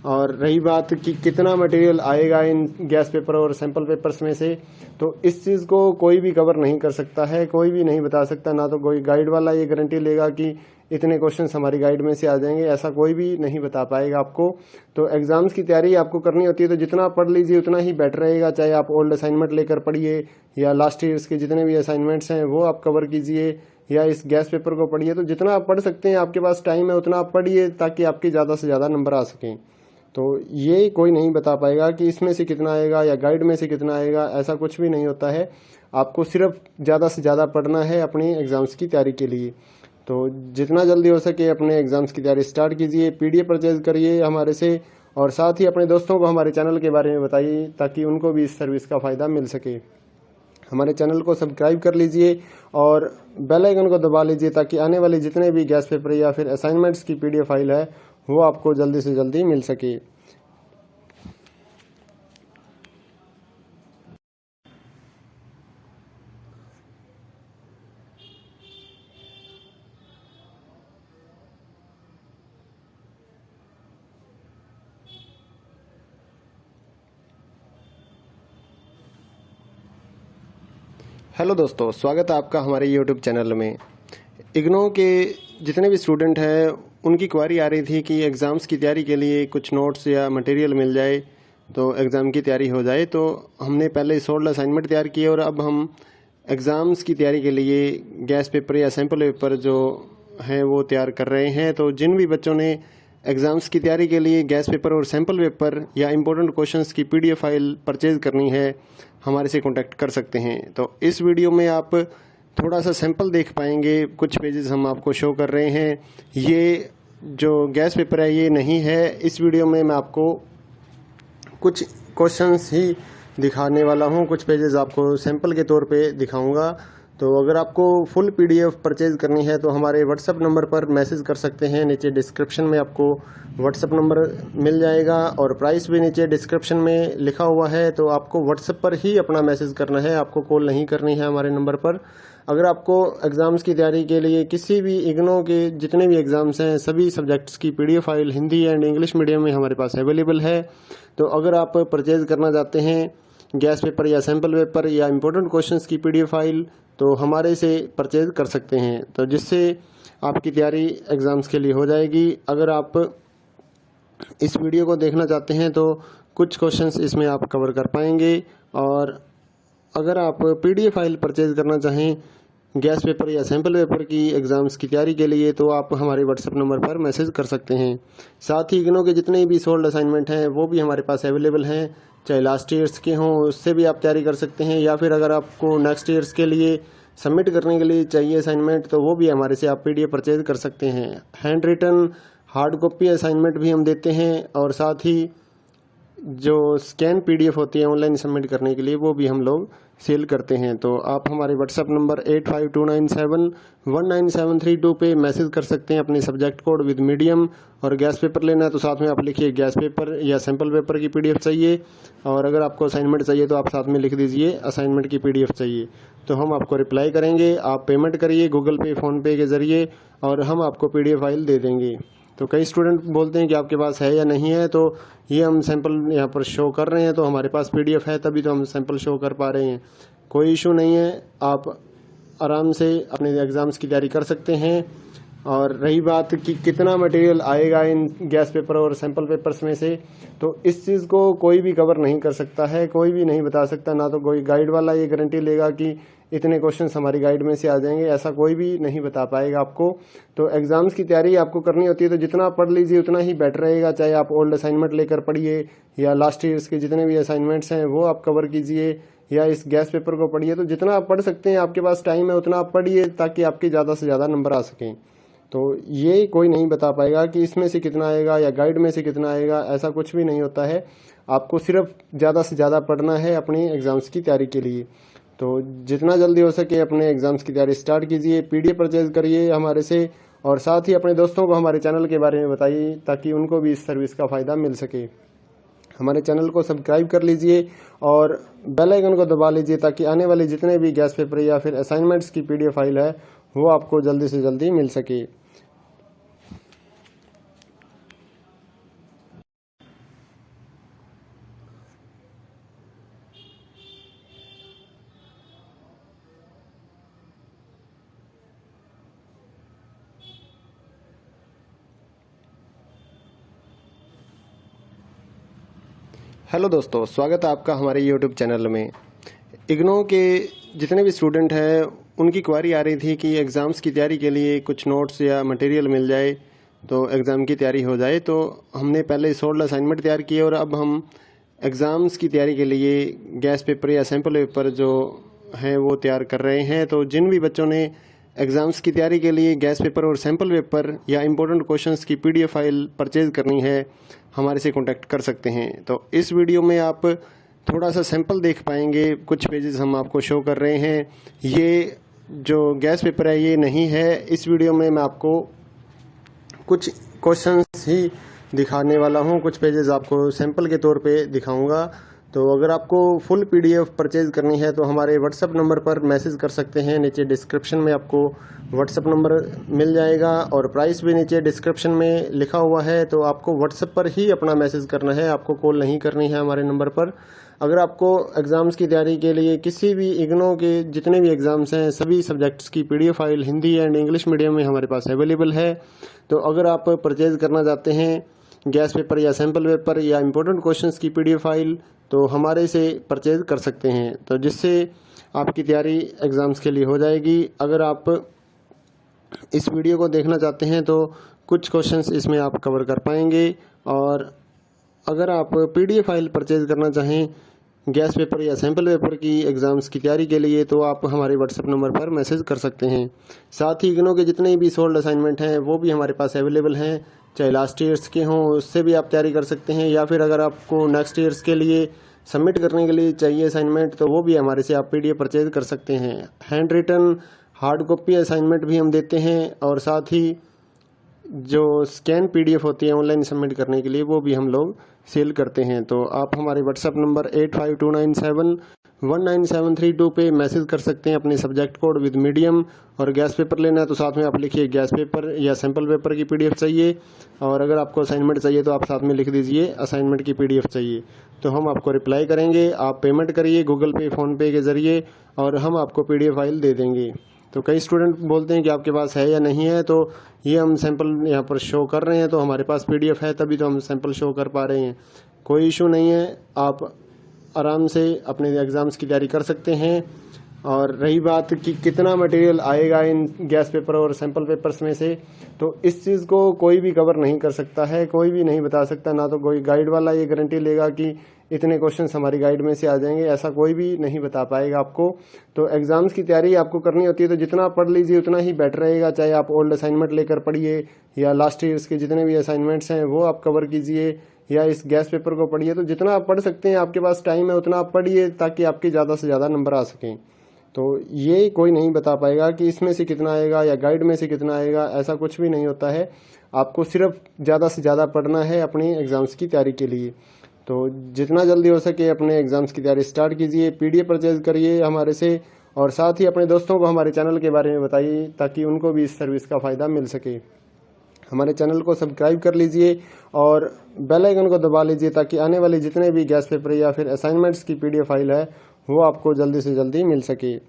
और रही बात कि कितना मटेरियल आएगा इन गैस पेपर और सैंपल पेपर्स में से, तो इस चीज़ को कोई भी कवर नहीं कर सकता है, कोई भी नहीं बता सकता। ना तो कोई गाइड वाला ये गारंटी लेगा कि इतने क्वेश्चंस हमारी गाइड में से आ जाएंगे, ऐसा कोई भी नहीं बता पाएगा आपको। तो एग्ज़ाम्स की तैयारी आपको करनी होती है तो जितना आप पढ़ लीजिए उतना ही बेटर रहेगा। चाहे आप ओल्ड असाइनमेंट लेकर पढ़िए या लास्ट ईयर्स के जितने भी असाइनमेंट्स हैं वो आप कवर कीजिए, या इस गैस पेपर को पढ़िए। तो जितना आप पढ़ सकते हैं, आपके पास टाइम है उतना आप पढ़िए ताकि आपके ज़्यादा से ज़्यादा नंबर आ सकें। तो ये कोई नहीं बता पाएगा कि इसमें से कितना आएगा या गाइड में से कितना आएगा, ऐसा कुछ भी नहीं होता है। आपको सिर्फ ज़्यादा से ज़्यादा पढ़ना है अपनी एग्ज़ाम्स की तैयारी के लिए। तो जितना जल्दी हो सके अपने एग्ज़ाम्स की तैयारी स्टार्ट कीजिए, पीडीएफ परचेज करिए हमारे से, और साथ ही अपने दोस्तों को हमारे चैनल के बारे में बताइए ताकि उनको भी इस सर्विस का फ़ायदा मिल सके। हमारे चैनल को सब्सक्राइब कर लीजिए और बेल आइकन को दबा लीजिए ताकि आने वाले जितने भी गैस पेपर या फिर असाइनमेंट्स की पीडीएफ फाइल है वो आपको जल्दी से जल्दी मिल सके। हेलो दोस्तों, स्वागत है आपका हमारे यूट्यूब चैनल में। इग्नो के जितने भी स्टूडेंट हैं उनकी क्वारी आ रही थी कि एग्ज़ाम्स की तैयारी के लिए कुछ नोट्स या मटेरियल मिल जाए तो एग्ज़ाम की तैयारी हो जाए। तो हमने पहले 16 असाइनमेंट तैयार किए और अब हम एग्ज़ाम्स की तैयारी के लिए गैस पेपर या सैम्पल पेपर जो हैं वो तैयार कर रहे हैं। तो जिन भी बच्चों ने एग्ज़ाम्स की तैयारी के लिए गैस पेपर और सैम्पल पेपर या इम्पोर्टेंट क्वेश्चंस की पीडीएफ फाइल परचेज़ करनी है, हमारे से कांटेक्ट कर सकते हैं। तो इस वीडियो में आप थोड़ा सा सैंपल देख पाएंगे, कुछ पेजेस हम आपको शो कर रहे हैं। ये जो गैस पेपर है ये नहीं है। इस वीडियो में मैं आपको कुछ क्वेश्चंस ही दिखाने वाला हूँ, कुछ पेजेस आपको सैंपल के तौर पे दिखाऊंगा। तो अगर आपको फुल पीडीएफ परचेज करनी है तो हमारे व्हाट्सएप नंबर पर मैसेज कर सकते हैं। नीचे डिस्क्रिप्शन में आपको व्हाट्सएप नंबर मिल जाएगा और प्राइस भी नीचे डिस्क्रिप्शन में लिखा हुआ है। तो आपको व्हाट्सएप पर ही अपना मैसेज करना है, आपको कॉल नहीं करनी है हमारे नंबर पर। अगर आपको एग्ज़ाम्स की तैयारी के लिए किसी भी इग्नो के जितने भी एग्ज़ाम्स हैं सभी सब्जेक्ट्स की PDF file Hindi and English medium में हमारे पास अवेलेबल है। तो अगर आप परचेज़ करना चाहते हैं गैस पेपर या सैम्पल पेपर या इम्पोर्टेंट क्वेश्चंस की पीडीएफ फाइल तो हमारे से परचेज कर सकते हैं, तो जिससे आपकी तैयारी एग्ज़ाम्स के लिए हो जाएगी। अगर आप इस वीडियो को देखना चाहते हैं तो कुछ क्वेश्चंस इसमें आप कवर कर पाएंगे। और अगर आप पीडीएफ फाइल परचेज करना चाहें गैस पेपर या सैम्पल पेपर की एग्ज़ाम्स की तैयारी के लिए तो आप हमारे व्हाट्सएप नंबर पर मैसेज कर सकते हैं। साथ ही इग्नो के जितने भी सोल्ड असाइनमेंट हैं वो भी हमारे पास अवेलेबल हैं, चाहे लास्ट ईयर्स के हों उससे भी आप तैयारी कर सकते हैं, या फिर अगर आपको नेक्स्ट ईयर्स के लिए सबमिट करने के लिए चाहिए असाइनमेंट तो वो भी हमारे से आप पीडीएफ परचेज कर सकते हैं। Hand written hard copy assignment भी हम देते हैं और साथ ही जो स्कैन पीडीएफ होती है ऑनलाइन सबमिट करने के लिए वो भी हम लोग सेल करते हैं। तो आप हमारे व्हाट्सएप नंबर 8529719732 पे मैसेज कर सकते हैं अपने सब्जेक्ट कोड विद मीडियम। और गैस पेपर लेना है तो साथ में आप लिखिए गैस पेपर या सैम्पल पेपर की पीडीएफ चाहिए, और अगर आपको असाइनमेंट चाहिए तो आप साथ में लिख दीजिए असाइनमेंट की पीडीएफ चाहिए। तो हम आपको रिप्लाई करेंगे, आप पेमेंट करिए गूगल पे फ़ोनपे के ज़रिए और हम आपको पीडीएफ फाइल दे देंगे। तो कई स्टूडेंट बोलते हैं कि आपके पास है या नहीं है, तो ये हम सैंपल यहाँ पर शो कर रहे हैं, तो हमारे पास पीडीएफ है तभी तो हम सैंपल शो कर पा रहे हैं। कोई इशू नहीं है, आप आराम से अपने एग्ज़ाम्स की तैयारी कर सकते हैं। और रही बात कि कितना मटेरियल आएगा इन गैस पेपर और सैंपल पेपर्स में से, तो इस चीज़ को कोई भी कवर नहीं कर सकता है, कोई भी नहीं बता सकता। ना तो कोई गाइड वाला ये गारंटी लेगा कि इतने क्वेश्चंस हमारी गाइड में से आ जाएंगे, ऐसा कोई भी नहीं बता पाएगा आपको। तो एग्ज़ाम्स की तैयारी आपको करनी होती है तो जितना पढ़ लीजिए उतना ही बेटर रहेगा। चाहे आप ओल्ड असाइनमेंट लेकर पढ़िए या लास्ट ईयर्स के जितने भी असाइनमेंट्स हैं वो आप कवर कीजिए या इस गैस पेपर को पढ़िए। तो जितना आप पढ़ सकते हैं, आपके पास टाइम है उतना आप पढ़िए ताकि आपके ज़्यादा से ज़्यादा नंबर आ सकें। तो ये कोई नहीं बता पाएगा कि इसमें से कितना आएगा या गाइड में से कितना आएगा, ऐसा कुछ भी नहीं होता है। आपको सिर्फ ज़्यादा से ज़्यादा पढ़ना है अपनी एग्ज़ाम्स की तैयारी के लिए। तो जितना जल्दी हो सके अपने एग्ज़ाम्स की तैयारी स्टार्ट कीजिए, पीडीएफ परचेज करिए हमारे से, और साथ ही अपने दोस्तों को हमारे चैनल के बारे में बताइए ताकि उनको भी इस सर्विस का फ़ायदा मिल सके। हमारे चैनल को सब्सक्राइब कर लीजिए और बेल आइकन को दबा लीजिए ताकि आने वाले जितने भी गैस पेपर या फिर असाइनमेंट्स की पीडीएफ फाइल है वो आपको जल्दी से जल्दी मिल सके। हेलो दोस्तों, स्वागत है आपका हमारे यूट्यूब चैनल में। इग्नो के जितने भी स्टूडेंट हैं उनकी क्वारी आ रही थी कि एग्ज़ाम्स की तैयारी के लिए कुछ नोट्स या मटेरियल मिल जाए तो एग्ज़ाम की तैयारी हो जाए। तो हमने पहले 16 असाइनमेंट तैयार किए और अब हम एग्ज़ाम्स की तैयारी के लिए गैस पेपर या सैम्पल पेपर जो हैं वो तैयार कर रहे हैं। तो जिन भी बच्चों ने एग्ज़ाम्स की तैयारी के लिए गैस पेपर और सैम्पल पेपर या इम्पोर्टेंट क्वेश्चंस की पीडीएफ फाइल परचेज़ करनी है, हमारे से कांटेक्ट कर सकते हैं। तो इस वीडियो में आप थोड़ा सा सैंपल देख पाएंगे, कुछ पेजेस हम आपको शो कर रहे हैं। ये जो गैस पेपर है ये नहीं है। इस वीडियो में मैं आपको कुछ क्वेश्चंस ही दिखाने वाला हूं, कुछ पेजेस आपको सैंपल के तौर पे दिखाऊंगा। तो अगर आपको फुल पीडीएफ परचेज करनी है तो हमारे व्हाट्सएप नंबर पर मैसेज कर सकते हैं। नीचे डिस्क्रिप्शन में आपको व्हाट्सएप नंबर मिल जाएगा और प्राइस भी नीचे डिस्क्रिप्शन में लिखा हुआ है। तो आपको व्हाट्सएप पर ही अपना मैसेज करना है, आपको कॉल नहीं करनी है हमारे नंबर पर। अगर आपको एग्ज़ाम्स की तैयारी के लिए किसी भी इग्नो के जितने भी एग्ज़ाम्स हैं सभी सब्जेक्ट्स की PDF file Hindi and English medium में हमारे पास अवेलेबल है। तो अगर आप परचेज करना चाहते हैं गैस पेपर या सैम्पल पेपर या इम्पोर्टेंट क्वेश्चंस की पीडीएफ फाइल तो हमारे से परचेज कर सकते हैं, तो जिससे आपकी तैयारी एग्ज़ाम्स के लिए हो जाएगी। अगर आप इस वीडियो को देखना चाहते हैं तो कुछ क्वेश्चंस इसमें आप कवर कर पाएंगे। और अगर आप पीडीएफ फाइल परचेज करना चाहें गैस पेपर या सैम्पल पेपर की एग्ज़ाम्स की तैयारी के लिए तो आप हमारे व्हाट्सएप नंबर पर मैसेज कर सकते हैं। साथ ही इग्नो के जितने भी सोल्ड असाइनमेंट हैं वो भी हमारे पास अवेलेबल हैं, चाहे लास्ट ईयर्स के हों उससे भी आप तैयारी कर सकते हैं, या फिर अगर आपको नेक्स्ट ईयर्स के लिए सबमिट करने के लिए चाहिए असाइनमेंट तो वो भी हमारे से आप पीडीएफ परचेज कर सकते हैं। Hand written hard copy assignment भी हम देते हैं और साथ ही जो स्कैन पीडीएफ होती है ऑनलाइन सबमिट करने के लिए वो भी हम लोग सेल करते हैं। तो आप हमारे व्हाट्सएप नंबर 8529719732 पे मैसेज कर सकते हैं अपने सब्जेक्ट कोड विद मीडियम। और गैस पेपर लेना है तो साथ में आप लिखिए गैस पेपर या सैम्पल पेपर की पीडीएफ चाहिए, और अगर आपको असाइनमेंट चाहिए तो आप साथ में लिख दीजिए असाइनमेंट की पीडीएफ चाहिए, तो हम आपको रिप्लाई करेंगे। आप पेमेंट करिए गूगल पे फ़ोनपे के ज़रिए और हम आपको पीडीएफ फाइल दे देंगे। तो कई स्टूडेंट बोलते हैं कि आपके पास है या नहीं है, तो ये हम सैंपल यहाँ पर शो कर रहे हैं, तो हमारे पास पीडीएफ है तभी तो हम सैंपल शो कर पा रहे हैं। कोई इशू नहीं है, आप आराम से अपने एग्ज़ाम्स की तैयारी कर सकते हैं। और रही बात कि कितना मटेरियल आएगा इन गैस पेपर और सैंपल पेपर्स में से, तो इस चीज़ को कोई भी कवर नहीं कर सकता है, कोई भी नहीं बता सकता। ना तो कोई गाइड वाला ये गारंटी लेगा कि इतने क्वेश्चंस हमारी गाइड में से आ जाएंगे, ऐसा कोई भी नहीं बता पाएगा आपको। तो एग्ज़ाम्स की तैयारी आपको करनी होती है तो जितना पढ़ लीजिए उतना ही बेटर रहेगा, चाहे आप ओल्ड असाइनमेंट लेकर पढ़िए या लास्ट ईयर्स के जितने भी असाइनमेंट्स हैं वो आप कवर कीजिए, या इस गैस पेपर को पढ़िए। तो जितना आप पढ़ सकते हैं, आपके पास टाइम है उतना आप पढ़िए ताकि आपके ज़्यादा से ज़्यादा नंबर आ सकें। तो ये कोई नहीं बता पाएगा कि इसमें से कितना आएगा या गाइड में से कितना आएगा, ऐसा कुछ भी नहीं होता है। आपको सिर्फ ज़्यादा से ज़्यादा पढ़ना है अपनी एग्ज़ाम्स की तैयारी के लिए। तो जितना जल्दी हो सके अपने एग्ज़ाम्स की तैयारी स्टार्ट कीजिए, पीडीएफ परचेज करिए हमारे से, और साथ ही अपने दोस्तों को हमारे चैनल के बारे में बताइए ताकि उनको भी इस सर्विस का फ़ायदा मिल सके। हमारे चैनल को सब्सक्राइब कर लीजिए और बेल आइकन को दबा लीजिए ताकि आने वाले जितने भी गैस पेपर या फिर असाइनमेंट्स की पीडीएफ फाइल है वो आपको जल्दी से जल्दी मिल सके।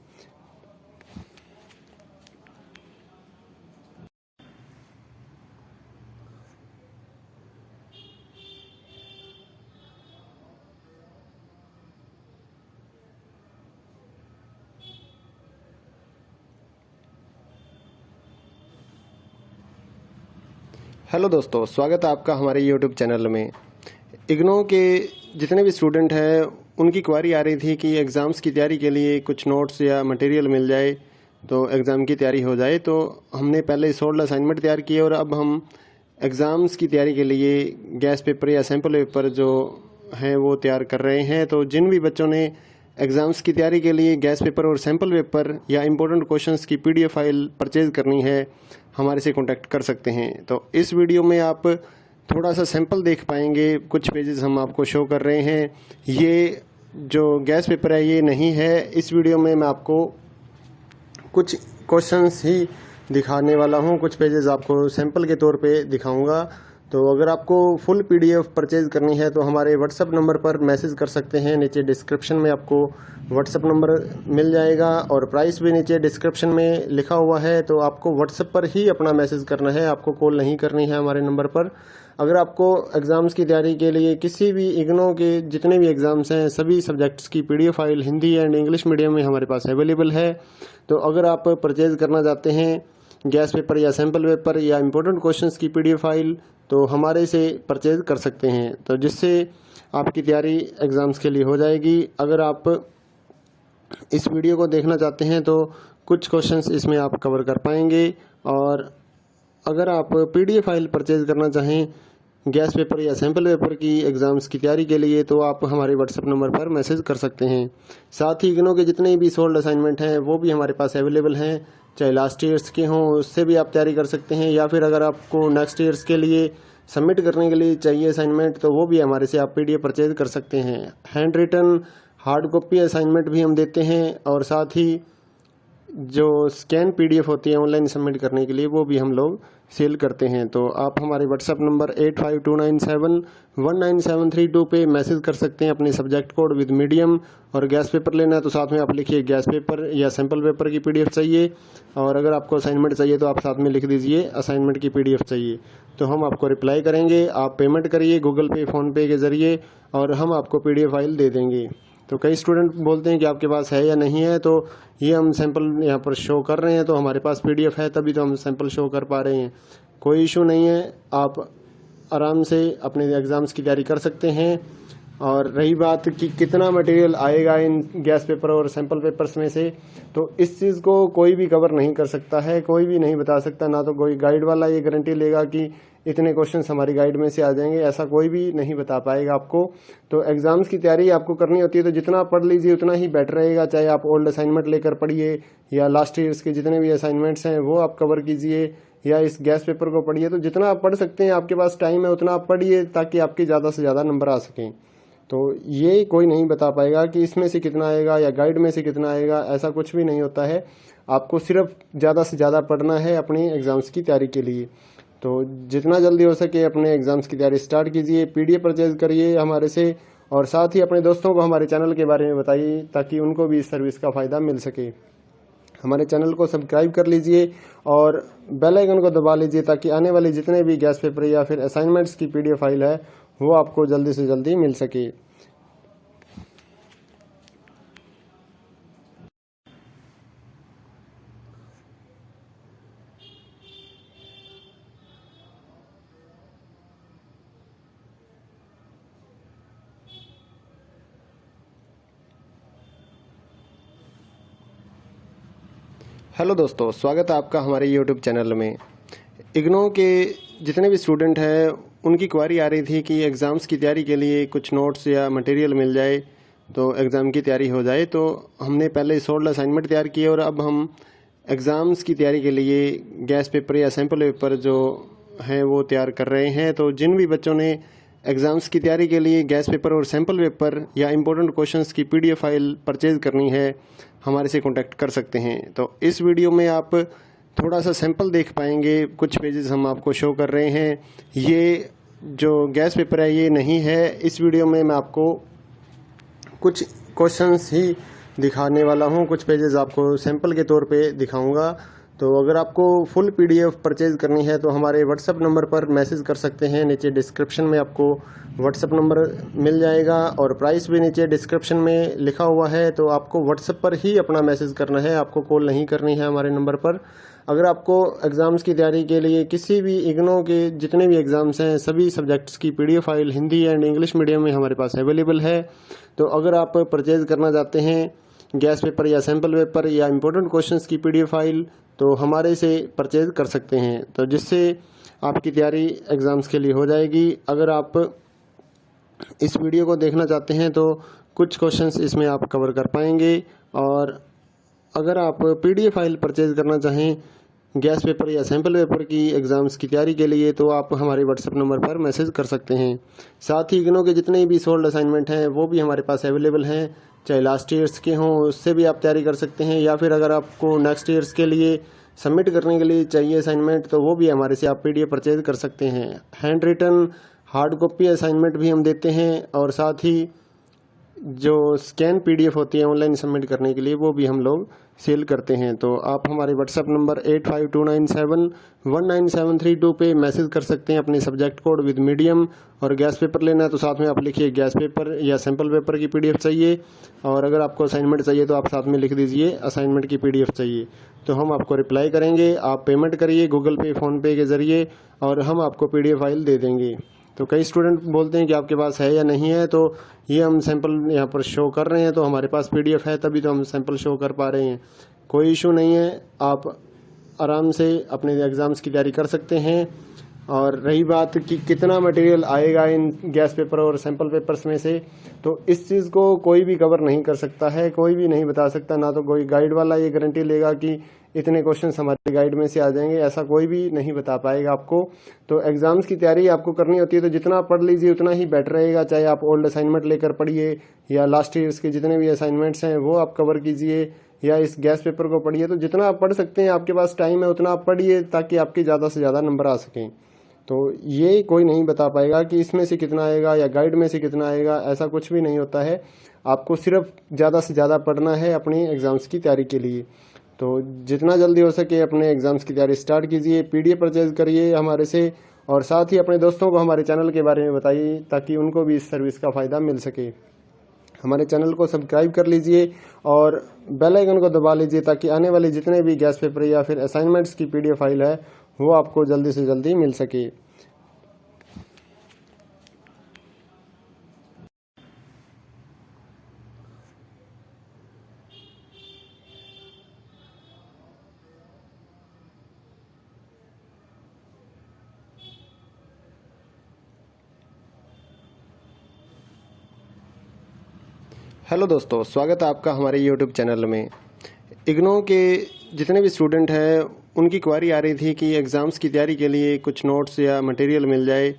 हेलो दोस्तों, स्वागत है आपका हमारे यूट्यूब चैनल में। इग्नो के जितने भी स्टूडेंट हैं उनकी क्वारी आ रही थी कि एग्ज़ाम्स की तैयारी के लिए कुछ नोट्स या मटेरियल मिल जाए तो एग्ज़ाम की तैयारी हो जाए। तो हमने पहले 16 असाइनमेंट तैयार किए और अब हम एग्ज़ाम्स की तैयारी के लिए गैस पेपर या सैम्पल पेपर जो हैं वो तैयार कर रहे हैं। तो जिन भी बच्चों ने एग्ज़ाम्स की तैयारी के लिए गैस पेपर और सैम्पल पेपर या इम्पोर्टेंट क्वेश्चंस की पीडीएफ फाइल परचेज करनी है, हमारे से कांटेक्ट कर सकते हैं। तो इस वीडियो में आप थोड़ा सा सैंपल देख पाएंगे, कुछ पेजेस हम आपको शो कर रहे हैं। ये जो गैस पेपर है ये नहीं है। इस वीडियो में मैं आपको कुछ क्वेश्चंस ही दिखाने वाला हूं, कुछ पेजेस आपको सैंपल के तौर पे दिखाऊंगा। तो अगर आपको फुल पीडीएफ परचेज करनी है तो हमारे व्हाट्सएप नंबर पर मैसेज कर सकते हैं। नीचे डिस्क्रिप्शन में आपको व्हाट्सएप नंबर मिल जाएगा और प्राइस भी नीचे डिस्क्रिप्शन में लिखा हुआ है। तो आपको व्हाट्सएप पर ही अपना मैसेज करना है, आपको कॉल नहीं करनी है हमारे नंबर पर। अगर आपको एग्ज़ाम्स की तैयारी के लिए किसी भी इग्नो के जितने भी एग्ज़ाम्स हैं सभी सब्जेक्ट्स की PDF file Hindi and English medium में हमारे पास अवेलेबल है। तो अगर आप परचेज़ करना चाहते हैं गैस पेपर या सैम्पल पेपर या इम्पोर्टेंट क्वेश्चंस की PDF फाइल, तो हमारे से परचेज़ कर सकते हैं, तो जिससे आपकी तैयारी एग्ज़ाम्स के लिए हो जाएगी। अगर आप इस वीडियो को देखना चाहते हैं तो कुछ क्वेश्चंस इसमें आप कवर कर पाएंगे। और अगर आप PDF फाइल परचेज़ करना चाहें गैस पेपर या सैम्पल पेपर की एग्ज़ाम्स की तैयारी के लिए, तो आप हमारे WhatsApp नंबर पर मैसेज कर सकते हैं। साथ ही इग्नो के जितने भी सोल्ड असाइनमेंट हैं वो भी हमारे पास अवेलेबल हैं, चाहे लास्ट ईयर्स के हों उससे भी आप तैयारी कर सकते हैं, या फिर अगर आपको नेक्स्ट ईयर्स के लिए सबमिट करने के लिए चाहिए असाइनमेंट तो वो भी हमारे से आप PDF परचेज़ कर सकते हैं। Hand written hard copy assignment भी हम देते हैं, और साथ ही जो स्कैन PDF होती है ऑनलाइन सबमिट करने के लिए वो भी हम लोग सेल करते हैं। तो आप हमारे WhatsApp नंबर 8529719732 पे मैसेज कर सकते हैं अपने सब्जेक्ट कोड विद मीडियम। और गैस पेपर लेना है तो साथ में आप लिखिए गैस पेपर या सैम्पल पेपर की PDF चाहिए, और अगर आपको असाइनमेंट चाहिए तो आप साथ में लिख दीजिए असाइनमेंट की PDF चाहिए, तो हम आपको रिप्लाई करेंगे। आप पेमेंट करिए गूगल पे फ़ोनपे के ज़रिए और हम आपको PDF फाइल दे देंगे। तो कई स्टूडेंट बोलते हैं कि आपके पास है या नहीं है, तो ये हम सैंपल यहाँ पर शो कर रहे हैं, तो हमारे पास PDF है तभी तो हम सैंपल शो कर पा रहे हैं। कोई इशू नहीं है, आप आराम से अपने एग्ज़ाम्स की तैयारी कर सकते हैं। और रही बात कि कितना मटेरियल आएगा इन गैस पेपर और सैंपल पेपर्स में से, तो इस चीज़ को कोई भी कवर नहीं कर सकता है, कोई भी नहीं बता सकता। ना तो कोई गाइड वाला ये गारंटी लेगा कि इतने क्वेश्चंस हमारी गाइड में से आ जाएंगे, ऐसा कोई भी नहीं बता पाएगा आपको। तो एग्ज़ाम्स की तैयारी आपको करनी होती है तो जितना पढ़ लीजिए उतना ही बेटर रहेगा। चाहे आप ओल्ड असाइनमेंट लेकर पढ़िए या लास्ट ईयर्स के जितने भी असाइनमेंट्स हैं वो आप कवर कीजिए, या इस गैस पेपर को पढ़िए। तो जितना आप पढ़ सकते हैं, आपके पास टाइम है उतना आप पढ़िए ताकि आपके ज़्यादा से ज़्यादा नंबर आ सकें। तो ये कोई नहीं बता पाएगा कि इसमें से कितना आएगा या गाइड में से कितना आएगा, ऐसा कुछ भी नहीं होता है। आपको सिर्फ ज़्यादा से ज़्यादा पढ़ना है अपनी एग्ज़ाम्स की तैयारी के लिए। तो जितना जल्दी हो सके अपने एग्ज़ाम्स की तैयारी स्टार्ट कीजिए, PDF परचेज़ करिए हमारे से, और साथ ही अपने दोस्तों को हमारे चैनल के बारे में बताइए ताकि उनको भी इस सर्विस का फ़ायदा मिल सके। हमारे चैनल को सब्सक्राइब कर लीजिए और बेल आइकन को दबा लीजिए ताकि आने वाले जितने भी गैस पेपर या फिर असाइनमेंट्स की PDF फाइल है वो आपको जल्दी से जल्दी मिल सके। हेलो दोस्तों, स्वागत है आपका हमारे YouTube चैनल में। इग्नो के जितने भी स्टूडेंट हैं उनकी क्वारी आ रही थी कि एग्ज़ाम्स की तैयारी के लिए कुछ नोट्स या मटेरियल मिल जाए तो एग्ज़ाम की तैयारी हो जाए। तो हमने पहले सोल्ड असाइनमेंट तैयार किए और अब हम एग्ज़ाम्स की तैयारी के लिए गैस पेपर या सैम्पल पेपर जो हैं वो तैयार कर रहे हैं। तो जिन भी बच्चों ने एग्ज़ाम्स की तैयारी के लिए गैस पेपर और सैम्पल पेपर या इम्पोर्टेंट क्वेश्चंस की PDF फाइल परचेज़ करनी है, हमारे से कांटेक्ट कर सकते हैं। तो इस वीडियो में आप थोड़ा सा सैंपल देख पाएंगे, कुछ पेजेस हम आपको शो कर रहे हैं। ये जो गैस पेपर है ये नहीं है, इस वीडियो में मैं आपको कुछ क्वेश्चंस ही दिखाने वाला हूँ, कुछ पेजेस आपको सैंपल के तौर पे दिखाऊंगा। तो अगर आपको फुल PDF परचेज़ करनी है तो हमारे WhatsApp नंबर पर मैसेज कर सकते हैं। नीचे डिस्क्रिप्शन में आपको WhatsApp नंबर मिल जाएगा और प्राइस भी नीचे डिस्क्रिप्शन में लिखा हुआ है। तो आपको WhatsApp पर ही अपना मैसेज करना है, आपको कॉल नहीं करनी है हमारे नंबर पर। अगर आपको एग्ज़ाम्स की तैयारी के लिए किसी भी इग्नो के जितने भी एग्ज़ाम्स हैं सभी सब्जेक्ट्स की PDF file Hindi and English medium में हमारे पास अवेलेबल है। तो अगर आप परचेज़ करना चाहते हैं गैस पेपर या सैम्पल पेपर या इम्पोर्टेंट क्वेश्चंस की PDF फाइल, तो हमारे से परचेज़ कर सकते हैं, तो जिससे आपकी तैयारी एग्ज़ाम्स के लिए हो जाएगी। अगर आप इस वीडियो को देखना चाहते हैं तो कुछ क्वेश्चंस इसमें आप कवर कर पाएंगे। और अगर आप PDF फाइल परचेज़ करना चाहें गैस पेपर या सैम्पल पेपर की एग्ज़ाम्स की तैयारी के लिए, तो आप हमारे WhatsApp नंबर पर मैसेज कर सकते हैं। साथ ही इग्नो के जितने भी सोल्ड असाइनमेंट हैं वो भी हमारे पास अवेलेबल हैं, चाहे लास्ट ईयर्स के हों उससे भी आप तैयारी कर सकते हैं, या फिर अगर आपको नेक्स्ट ईयर्स के लिए सबमिट करने के लिए चाहिए असाइनमेंट तो वो भी हमारे से आप PDF परचेज़ कर सकते हैं। Hand written hard copy assignment भी हम देते हैं, और साथ ही जो स्कैन पीडीएफ होती है ऑनलाइन सबमिट करने के लिए, वो भी हम लोग सेल करते हैं। तो आप हमारे व्हाट्सएप नंबर 8529719732 पे मैसेज कर सकते हैं अपने सब्जेक्ट कोड विद मीडियम। और गैस पेपर लेना है तो साथ में आप लिखिए गैस पेपर या सैम्पल पेपर की पीडीएफ चाहिए। और अगर आपको असाइनमेंट चाहिए तो आप साथ में लिख दीजिए असाइनमेंट की पीडीएफ चाहिए, तो हम आपको रिप्लाई करेंगे। आप पेमेंट करिए गूगल पे, फ़ोनपे के ज़रिए और हम आपको पीडीएफ फाइल दे देंगे। तो कई स्टूडेंट बोलते हैं कि आपके पास है या नहीं है, तो ये हम सैंपल यहाँ पर शो कर रहे हैं, तो हमारे पास पीडीएफ है तभी तो हम सैंपल शो कर पा रहे हैं। कोई इशू नहीं है, आप आराम से अपने एग्ज़ाम्स की तैयारी कर सकते हैं। और रही बात कि कितना मटेरियल आएगा इन गैस पेपर और सैंपल पेपर्स में से, तो इस चीज़ को कोई भी कवर नहीं कर सकता है, कोई भी नहीं बता सकता। ना तो कोई गाइड वाला ये गारंटी लेगा कि इतने क्वेश्चंस हमारे गाइड में से आ जाएंगे, ऐसा कोई भी नहीं बता पाएगा आपको। तो एग्ज़ाम्स की तैयारी आपको करनी होती है तो जितना आप पढ़ लीजिए उतना ही बेटर रहेगा। चाहे आप ओल्ड असाइनमेंट लेकर पढ़िए या लास्ट ईयर्स के जितने भी असाइनमेंट्स हैं वो आप कवर कीजिए, या इस गैस पेपर को पढ़िए। तो जितना आप पढ़ सकते हैं, आपके पास टाइम है उतना आप पढ़िए, ताकि आपके ज़्यादा से ज़्यादा नंबर आ सकें। तो ये कोई नहीं बता पाएगा कि इसमें से कितना आएगा या गाइड में से कितना आएगा, ऐसा कुछ भी नहीं होता है। आपको सिर्फ ज़्यादा से ज़्यादा पढ़ना है अपनी एग्ज़ाम्स की तैयारी के लिए। तो जितना जल्दी हो सके अपने एग्ज़ाम्स की तैयारी स्टार्ट कीजिए, पीडीएफ परचेज करिए हमारे से, और साथ ही अपने दोस्तों को हमारे चैनल के बारे में बताइए ताकि उनको भी इस सर्विस का फ़ायदा मिल सके। हमारे चैनल को सब्सक्राइब कर लीजिए और बेल आइकन को दबा लीजिए ताकि आने वाले जितने भी गैस पेपर या फिर असाइनमेंट्स की पीडीएफ फाइल है वो आपको जल्दी से जल्दी मिल सके। हेलो दोस्तों, स्वागत है आपका हमारे यूट्यूब चैनल में। इग्नो के जितने भी स्टूडेंट हैं उनकी क्वारी आ रही थी कि एग्ज़ाम्स की तैयारी के लिए कुछ नोट्स या मटेरियल मिल जाए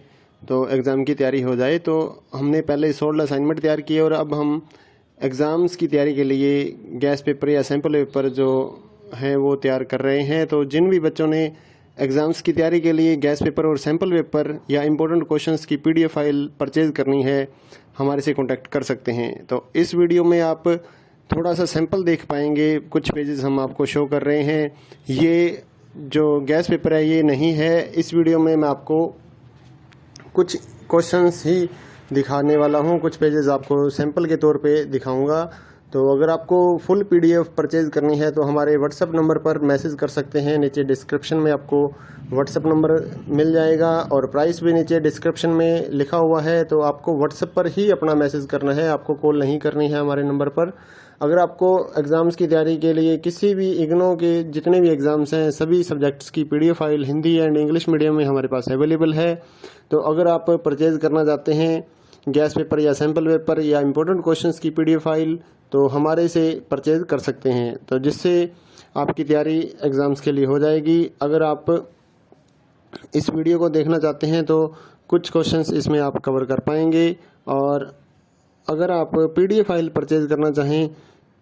तो एग्ज़ाम की तैयारी हो जाए। तो हमने पहले 16 असाइनमेंट तैयार किए और अब हम एग्ज़ाम्स की तैयारी के लिए गैस पेपर या सैम्पल पेपर जो हैं वो तैयार कर रहे हैं। तो जिन भी बच्चों ने एग्ज़ाम्स की तैयारी के लिए गैस पेपर और सैम्पल पेपर या इम्पोर्टेंट क्वेश्चंस की पीडीएफ फाइल परचेज़ करनी है, हमारे से कांटेक्ट कर सकते हैं। तो इस वीडियो में आप थोड़ा सा सैंपल देख पाएंगे, कुछ पेजेस हम आपको शो कर रहे हैं। ये जो गैस पेपर है ये नहीं है। इस वीडियो में मैं आपको कुछ क्वेश्चंस ही दिखाने वाला हूँ, कुछ पेजेस आपको सैंपल के तौर पे दिखाऊंगा। तो अगर आपको फुल पीडीएफ परचेज करनी है तो हमारे व्हाट्सएप नंबर पर मैसेज कर सकते हैं। नीचे डिस्क्रिप्शन में आपको व्हाट्सएप नंबर मिल जाएगा और प्राइस भी नीचे डिस्क्रिप्शन में लिखा हुआ है। तो आपको व्हाट्सएप पर ही अपना मैसेज करना है, आपको कॉल नहीं करनी है हमारे नंबर पर। अगर आपको एग्ज़ाम्स की तैयारी के लिए किसी भी इग्नो के जितने भी एग्ज़ाम्स हैं सभी सब्जेक्ट्स की PDF file Hindi and English medium में हमारे पास अवेलेबल है। तो अगर आप परचेज़ करना चाहते हैं गैस पेपर या सैम्पल पेपर या इम्पोर्टेंट क्वेश्चंस की पीडीएफ फाइल तो हमारे से परचेज़ कर सकते हैं, तो जिससे आपकी तैयारी एग्ज़ाम्स के लिए हो जाएगी। अगर आप इस वीडियो को देखना चाहते हैं तो कुछ क्वेश्चंस इसमें आप कवर कर पाएंगे। और अगर आप पीडीएफ फाइल परचेज़ करना चाहें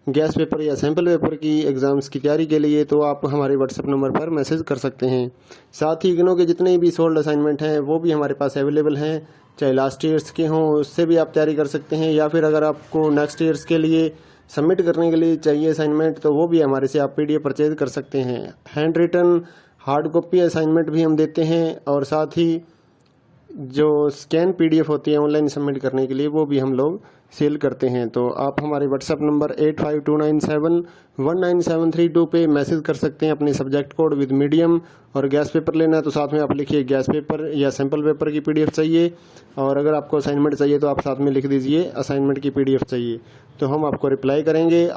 गैस पेपर या सैम्पल पेपर की एग्ज़ाम्स की तैयारी के लिए तो आप हमारे व्हाट्सएप नंबर पर मैसेज कर सकते हैं। साथ ही इग्नो के जितने भी सोल्ड असाइनमेंट हैं वो भी हमारे पास अवेलेबल हैं, चाहे लास्ट ईयर्स के हों उससे भी आप तैयारी कर सकते हैं, या फिर अगर आपको नेक्स्ट ईयर्स के लिए सबमिट करने के लिए चाहिए असाइनमेंट तो वो भी हमारे से आप पीडीएफ परचेज कर सकते हैं। Hand written hard copy assignment भी हम देते हैं और साथ ही जो स्कैन पीडीएफ होती है ऑनलाइन सबमिट करने के लिए वो भी हम लोग सेल करते हैं। तो आप हमारे व्हाट्सएप नंबर 8529719732 पे मैसेज कर सकते हैं अपने सब्जेक्ट कोड विद मीडियम। और गैस पेपर लेना है तो साथ में आप लिखिए गैस पेपर या सैम्पल पेपर की पीडीएफ चाहिए। और अगर आपको असाइनमेंट चाहिए तो आप साथ में लिख दीजिए असाइनमेंट की पीडीएफ चाहिए, तो हम आपको रिप्लाई करेंगे।